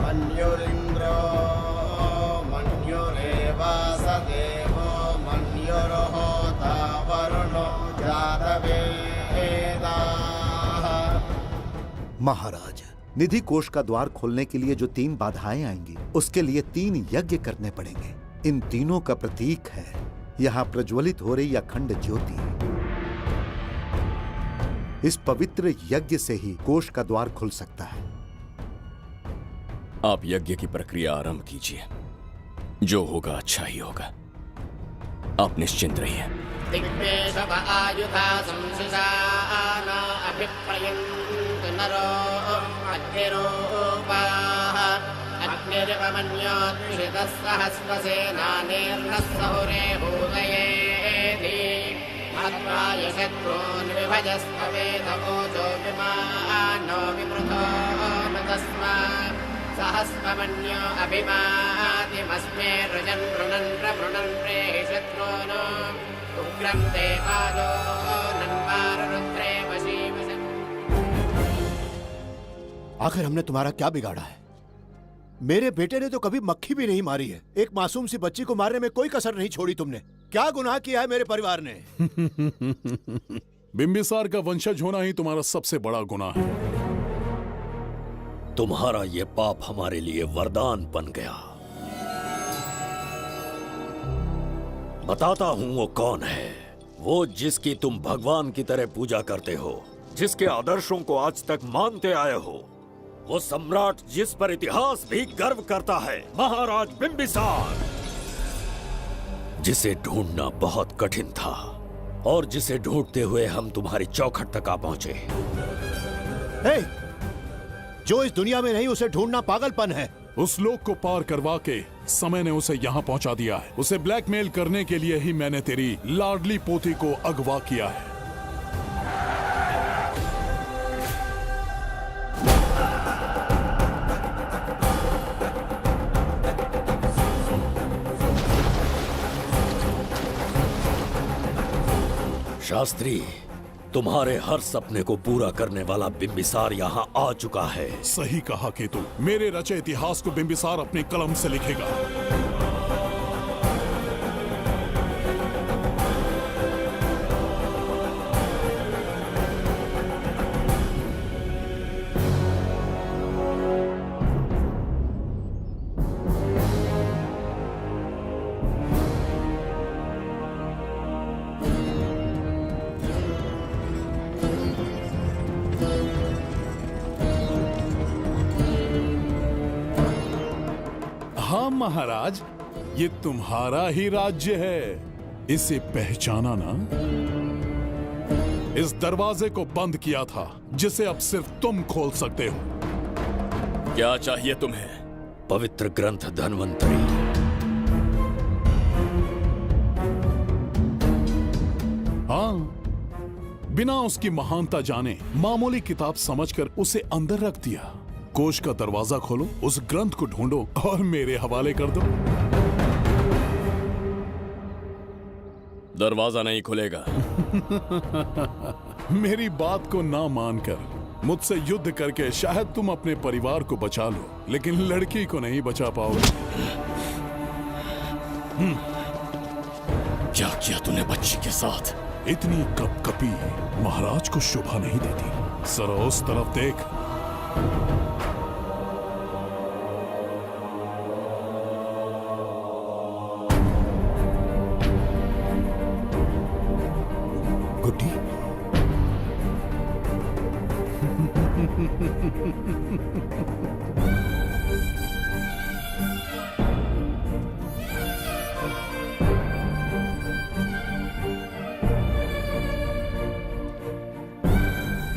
मन्युरिन्द्रो मन्युरेवास देवो मन्युर्होता वरुणो जातवेदाः। महाराज, निधि कोष का द्वार खोलने के लिए जो 3 बाधाएं आएंगी, उसके लिए 3 यज्ञ करने पड़ेंगे। इन तीनों का प्रतीक है यहाँ प्रज्वलित हो रही अखंड ज्योति। इस पवित्र यज्ञ से ही कोष का द्वार खुल सकता है। आप यज्ञ की प्रक्रिया आरंभ कीजिए। जो होगा अच्छा ही होगा। आप निश्चिंत रहिए। दिग्वेशव आयुधा संशिशान अभिप्रयन्तु नरो अग्निरूपाः अग्निरिवमन्योत्क्षितः सहस्रसेनानेर्नः सहुरे भूतयेति हत्वाय शत्रून् विभजस्त्ववेदवोचो विमानो विमृतो न तस्मात् सहस्रमन्यो अभिमातिमस्मे रुजन् रुणन् प्रवृणन् प्रेहि शत्रून् उग्रं ते आदो नन्वारुद्रे वशीवशन्। आखिर हमने तुम्हारा क्या बिगाड़ा है? मेरे बेटे ने तो कभी मक्खी भी नहीं मारी है। एक मासूम सी बच्ची को मारने में कोई कसर नहीं छोड़ी तुमने। क्या गुनाह किया है मेरे परिवार ने? बिंबिसार का वंशज होना ही तुम्हारा सबसे बड़ा गुनाह है। तुम्हारा ये पाप हमारे लिए वरदान बन गया। बताता हूं वो कौन है। वो जिसकी तुम भगवान की तरह पूजा करते हो, जिसके आदर्शों को आज तक मानते आए हो, वो सम्राट जिस पर इतिहास भी गर्व करता है, महाराज बिंबिसार, जिसे ढूंढना बहुत कठिन था और जिसे ढूंढते हुए हम तुम्हारी चौखट तक आ पहुंचे। जो इस दुनिया में नहीं, उसे ढूंढना पागलपन है। उस लोक को पार करवा के समय ने उसे यहाँ पहुंचा दिया है। उसे ब्लैकमेल करने के लिए ही मैंने तेरी लाडली पोती को अगवा किया है। शास्त्री, तुम्हारे हर सपने को पूरा करने वाला बिंबिसार यहाँ आ चुका है। सही कहा केतु। मेरे रचे इतिहास को बिंबिसार अपनी कलम से लिखेगा। हाँ महाराज, ये तुम्हारा ही राज्य है। इसे पहचाना ना? इस दरवाजे को बंद किया था, जिसे अब सिर्फ तुम खोल सकते हो। क्या चाहिए तुम्हें? पवित्र ग्रंथ धन्वंतरी। हाँ, बिना उसकी महानता जाने मामूली किताब समझकर उसे अंदर रख दिया। कोष का दरवाजा खोलो, उस ग्रंथ को ढूंढो और मेरे हवाले कर दो। दरवाजा नहीं खुलेगा। मेरी बात को ना मानकर मुझसे युद्ध करके शायद तुम अपने परिवार को बचा लो, लेकिन लड़की को नहीं बचा पाओगे। क्या किया तूने बच्ची के साथ? इतनी कपकपी महाराज को शोभा नहीं देती। जरा उस तरफ देख। गुड्डी,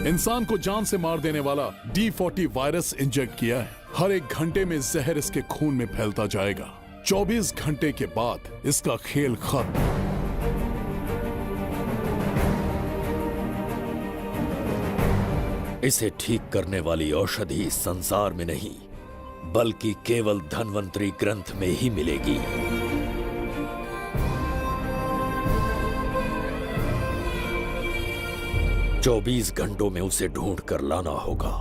इंसान को जान से मार देने वाला D40 वायरस इंजेक्ट किया है। हर 1 घंटे में जहर इसके खून में फैलता जाएगा। 24 घंटे के बाद इसका खेल खत्म। इसे ठीक करने वाली औषधि इस संसार में नहीं, बल्कि केवल धन्वंतरी ग्रंथ में ही मिलेगी। चौबीस घंटों में उसे ढूंढ कर लाना होगा।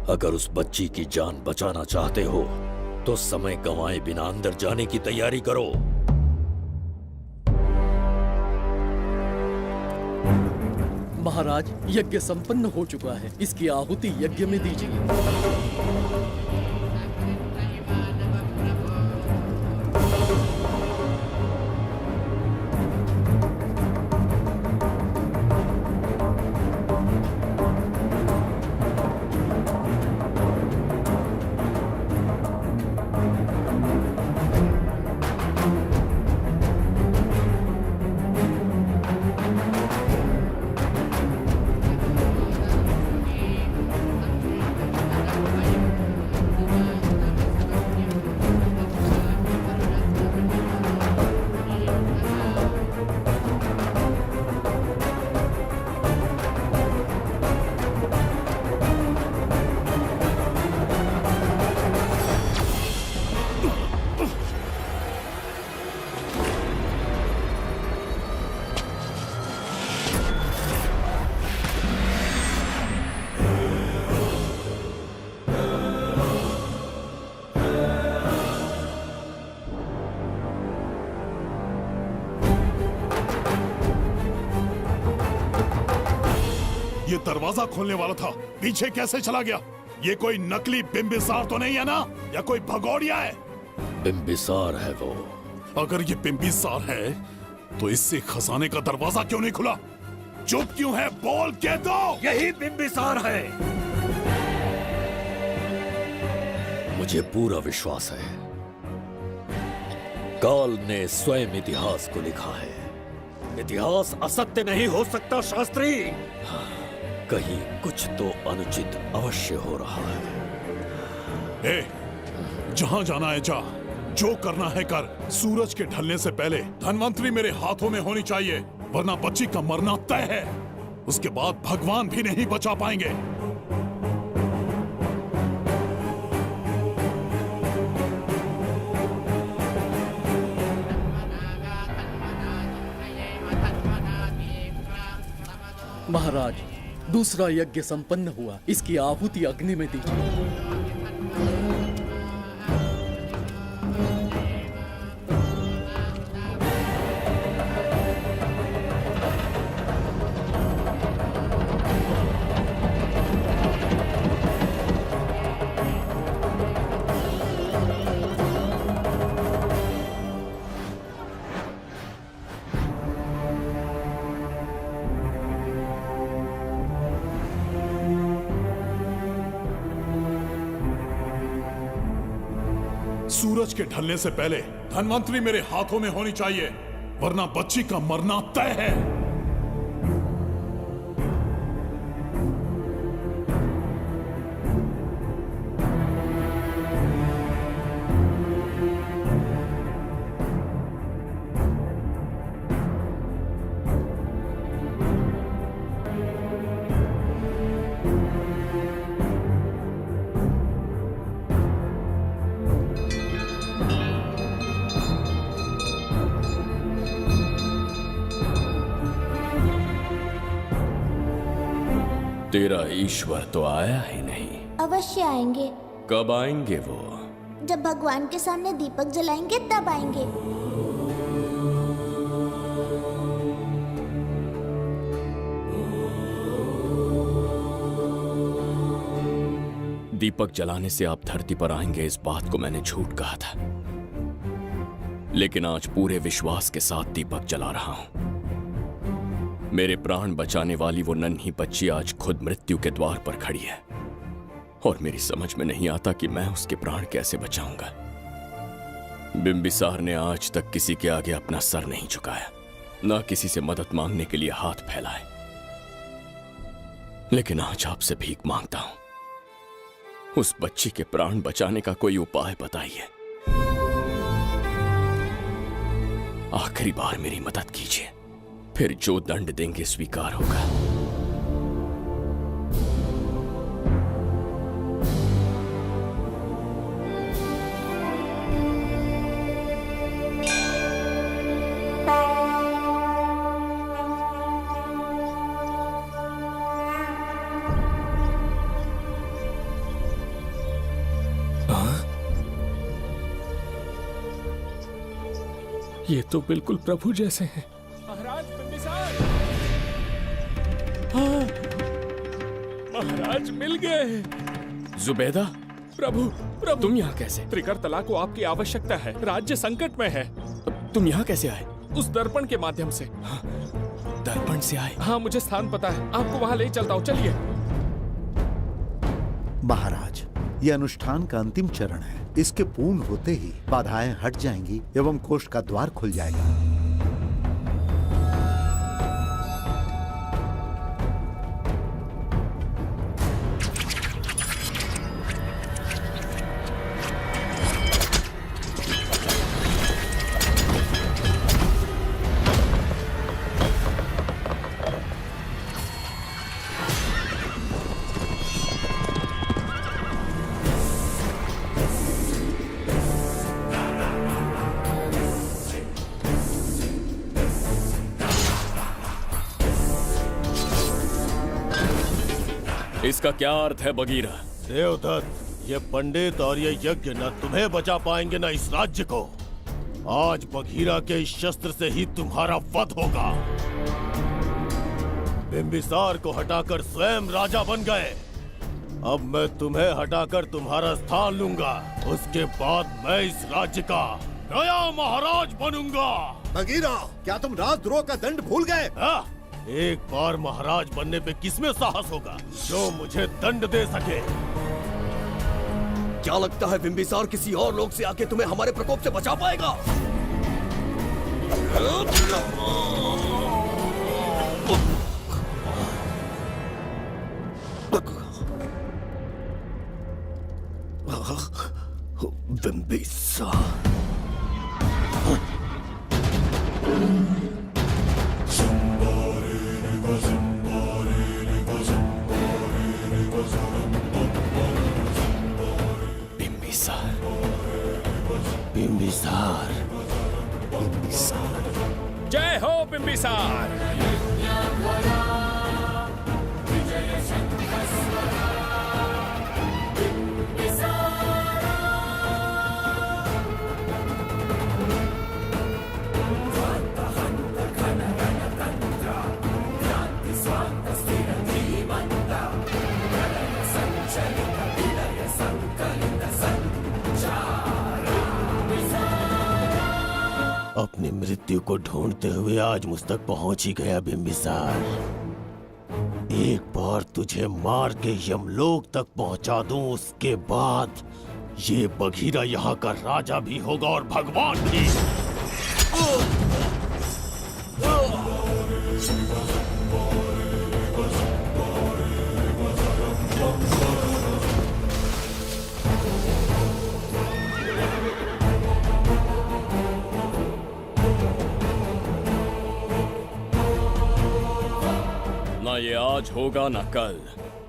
अगर उस बच्ची की जान बचाना चाहते हो तो समय गंवाए बिना अंदर जाने की तैयारी करो। महाराज, यज्ञ संपन्न हो चुका है, इसकी आहुति यज्ञ में दीजिए। ये दरवाजा खोलने वाला था, पीछे कैसे चला गया? ये कोई नकली बिंबिसार तो नहीं है ना, या कोई भगोड़िया है? बिंबिसार है वो। अगर ये बिंबिसार है तो इससे खजाने का दरवाजा क्यों नहीं खुला? चुप क्यों है? बोल के दो। यही बिंबिसार है। मुझे पूरा विश्वास है, काल ने स्वयं इतिहास को लिखा है। इतिहास असत्य नहीं हो सकता शास्त्री। कहीं कुछ तो अनुचित अवश्य हो रहा है। जहां जाना है जा, जो करना है कर। सूरज के ढलने से पहले धन्वंतरी मेरे हाथों में होनी चाहिए, वरना बच्ची का मरना तय है। उसके बाद भगवान भी नहीं बचा पाएंगे। महाराज, दूसरा यज्ञ संपन्न हुआ, इसकी आहुति अग्नि में दीजिए। सूरज के ढलने से पहले धन्वंतरी मेरे हाथों में होनी चाहिए, वरना बच्ची का मरना तय है। तेरा ईश्वर तो आया ही नहीं। अवश्य आएंगे। कब आएंगे वो? जब भगवान के सामने दीपक जलाएंगे तब आएंगे। दीपक जलाने से आप धरती पर आएंगे, इस बात को मैंने झूठ कहा था, लेकिन आज पूरे विश्वास के साथ दीपक जला रहा हूं। मेरे प्राण बचाने वाली वो नन्ही बच्ची आज खुद मृत्यु के द्वार पर खड़ी है, और मेरी समझ में नहीं आता कि मैं उसके प्राण कैसे बचाऊंगा। बिंबिसार ने आज तक किसी के आगे अपना सर नहीं झुकाया, ना किसी से मदद मांगने के लिए हाथ फैलाए, लेकिन आज आपसे भीख मांगता हूं। उस बच्ची के प्राण बचाने का कोई उपाय बताइए। आखिरी बार मेरी मदद कीजिए, फिर जो दंड देंगे स्वीकार होगा। ये तो बिल्कुल प्रभु जैसे हैं। महाराज बिंबिसार! हाँ, महाराज मिल गए। जुबैदा, प्रभु, प्रभु तुम यहाँ कैसे? त्रिकर्तला को आपकी आवश्यकता है, राज्य संकट में है। तुम यहाँ कैसे आए? उस दर्पण के माध्यम से। दर्पण से आए? हाँ, मुझे स्थान पता है, आपको वहाँ ले चलता हूँ, चलिए। महाराज, ये अनुष्ठान का अंतिम चरण है। इसके पूर्ण होते ही बाधाएं हट जाएंगी एवं कोष का द्वार खुल जाएगा। इसका क्या अर्थ है बगीरा? देवदत्त, ये पंडित और ये यज्ञ न तुम्हें बचा पाएंगे न इस राज्य को। आज बघीरा के इस शस्त्र से ही तुम्हारा वध होगा। बिंबिसार को हटाकर स्वयं राजा बन गए। अब मैं तुम्हें हटाकर तुम्हारा स्थान लूंगा। उसके बाद मैं इस राज्य का नया महाराज बनूंगा। बघीरा, क्या तुम राजद्रोह का दंड भूल गए? एक बार महाराज बनने पे किसमें साहस होगा जो मुझे दंड दे सके? क्या लगता है बिंबिसार किसी और लोग से आके तुम्हें हमारे प्रकोप से बचा पाएगा? बिंबिसार, बिंबिसार, जय हो बिंबिसार। अपनी मृत्यु को ढूंढते हुए आज मुझ तक पहुंच ही गया बिंबिसार। एक बार तुझे मार के यमलोक तक पहुंचा दूं, उसके बाद ये बघीरा यहाँ का राजा भी होगा और भगवान भी। ना ये आज होगा ना कल।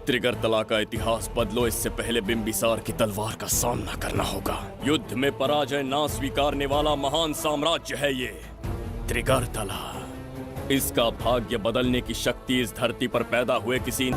त्रिगर्तला का इतिहास बदलो, इससे पहले बिंबिसार की तलवार का सामना करना होगा। युद्ध में पराजय ना स्वीकारने वाला महान साम्राज्य है ये त्रिगर्तला। इसका भाग्य बदलने की शक्ति इस धरती पर पैदा हुए किसी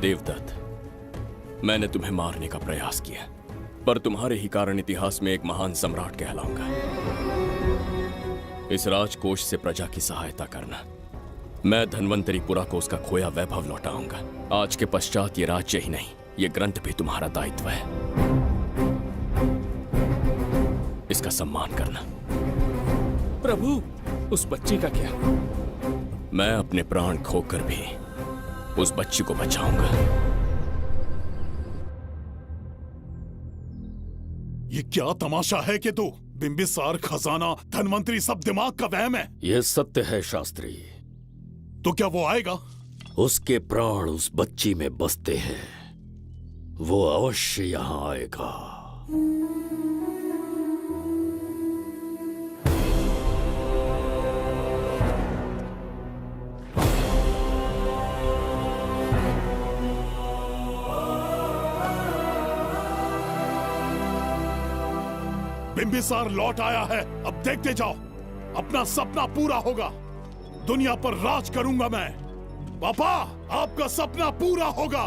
देवदत्त, मैंने तुम्हें मारने का प्रयास किया, पर तुम्हारे ही कारण इतिहास में एक महान सम्राट कहलाऊंगा। इस राजकोष से प्रजा की सहायता करना। मैं धन्वंतरीपुरा को उसका खोया वैभव लौटाऊंगा। आज के पश्चात ये राज्य ही नहीं, ये ग्रंथ भी तुम्हारा दायित्व है। इसका सम्मान करना। प्रभु, उस बच्ची का क्या? मैं अपने प्राण खोकर भी उस बच्ची को बचाऊंगा। ये क्या तमाशा है कि तू बिंबिसार, खजाना, धनवंतरी सब दिमाग का वहम है? यह सत्य है शास्त्री। तो क्या वो आएगा? उसके प्राण उस बच्ची में बसते हैं, वो अवश्य यहां आएगा। बिंबिसार लौट आया है, अब देखते जाओ, अपना सपना पूरा होगा। दुनिया पर राज करूंगा मैं। पापा, आपका सपना पूरा होगा।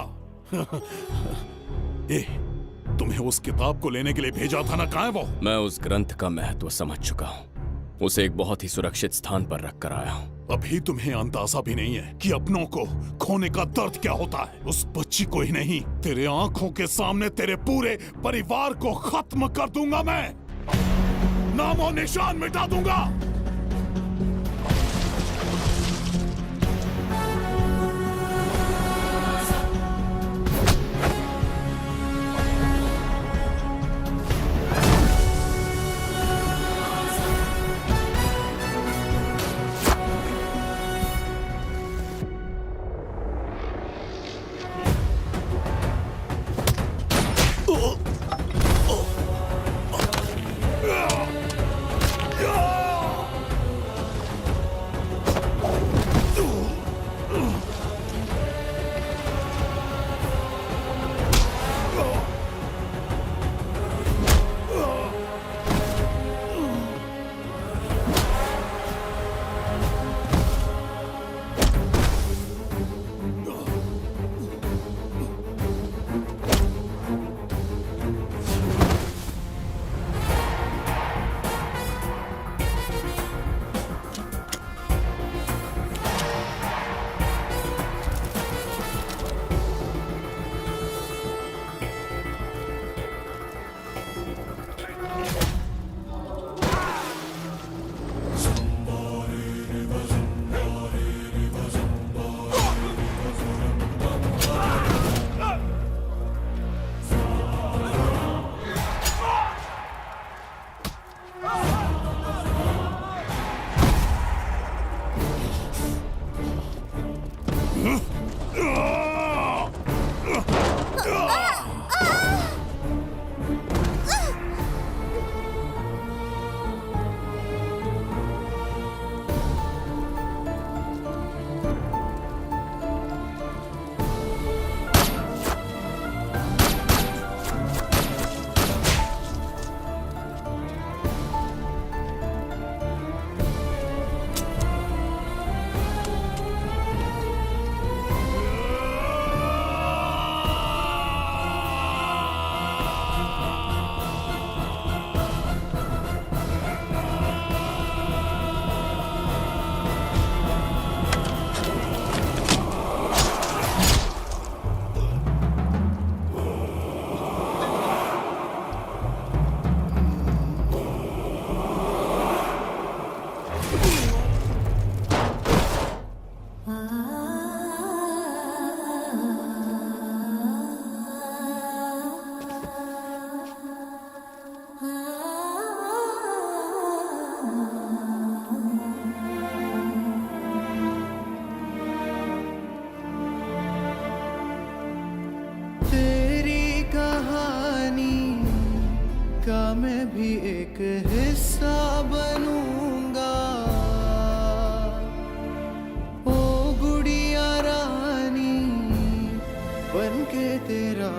तुम्हें उस किताब को लेने के लिए भेजा था ना, कहाँ है वो? मैं उस ग्रंथ का महत्व समझ चुका हूँ। उसे एक बहुत ही सुरक्षित स्थान पर रख कर आया हूँ। अभी तुम्हें अंदाजा भी नहीं है कि अपनों को खोने का दर्द क्या होता है। उस बच्ची को ही नहीं, तेरे आंखों के सामने तेरे पूरे परिवार को खत्म कर दूंगा मैं, नामो निशान मिटा दूंगा। मैं भी एक हिस्सा बनूंगा। ओ गुड़िया रानी बनके तेरा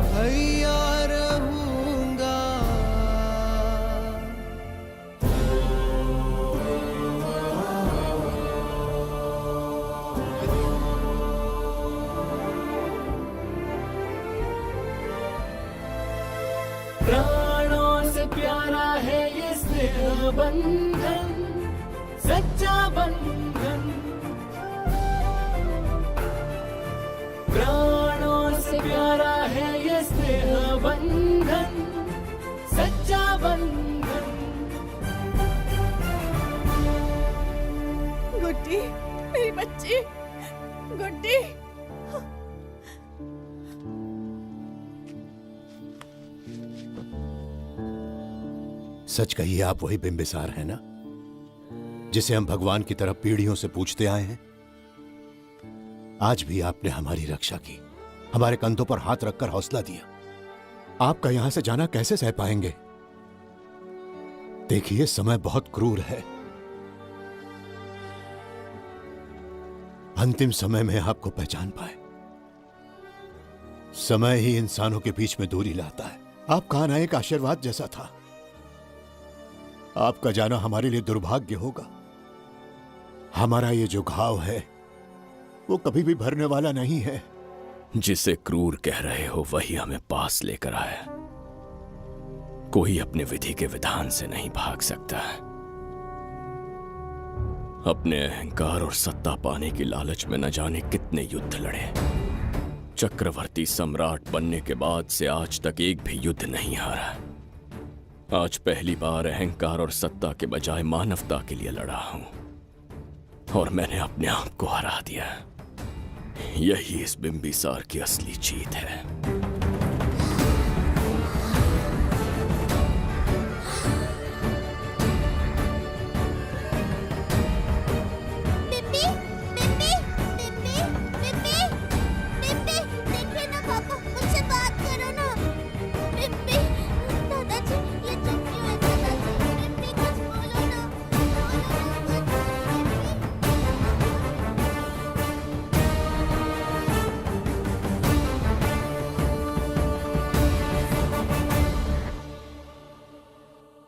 भैया रहूंगा। प्राणों से प्यारा है ये स्नेह बंधन, सच्चा बंधन। प्राणों से प्यारा है ये स्नेह बंधन, सच्चा बंधन। गुड्डी, मेरी बच्ची, गुड्डी। सच कहिए, आप वही बिंबिसार हैं ना, जिसे हम भगवान की तरफ पीढ़ियों से पूछते आए हैं? आज भी आपने हमारी रक्षा की, हमारे कंधों पर हाथ रखकर हौसला दिया। आपका यहां से जाना कैसे सह पाएंगे? देखिए, समय बहुत क्रूर है। अंतिम समय में आपको पहचान पाए। समय ही इंसानों के बीच में दूरी लाता है। आपका आना एक आशीर्वाद जैसा था। आपका जाना हमारे लिए दुर्भाग्य होगा। हमारा ये जो घाव है वो कभी भी भरने वाला नहीं है। जिसे क्रूर कह रहे हो वही हमें पास लेकर आया। कोई अपने विधि के विधान से नहीं भाग सकता। अपने अहंकार और सत्ता पाने की लालच में न जाने कितने युद्ध लड़े। चक्रवर्ती सम्राट बनने के बाद से आज तक एक भी युद्ध नहीं हारा। आज पहली बार अहंकार और सत्ता के बजाय मानवता के लिए लड़ा हूं और मैंने अपने आप को हरा दिया। यही इस बिंबिसार की असली जीत है।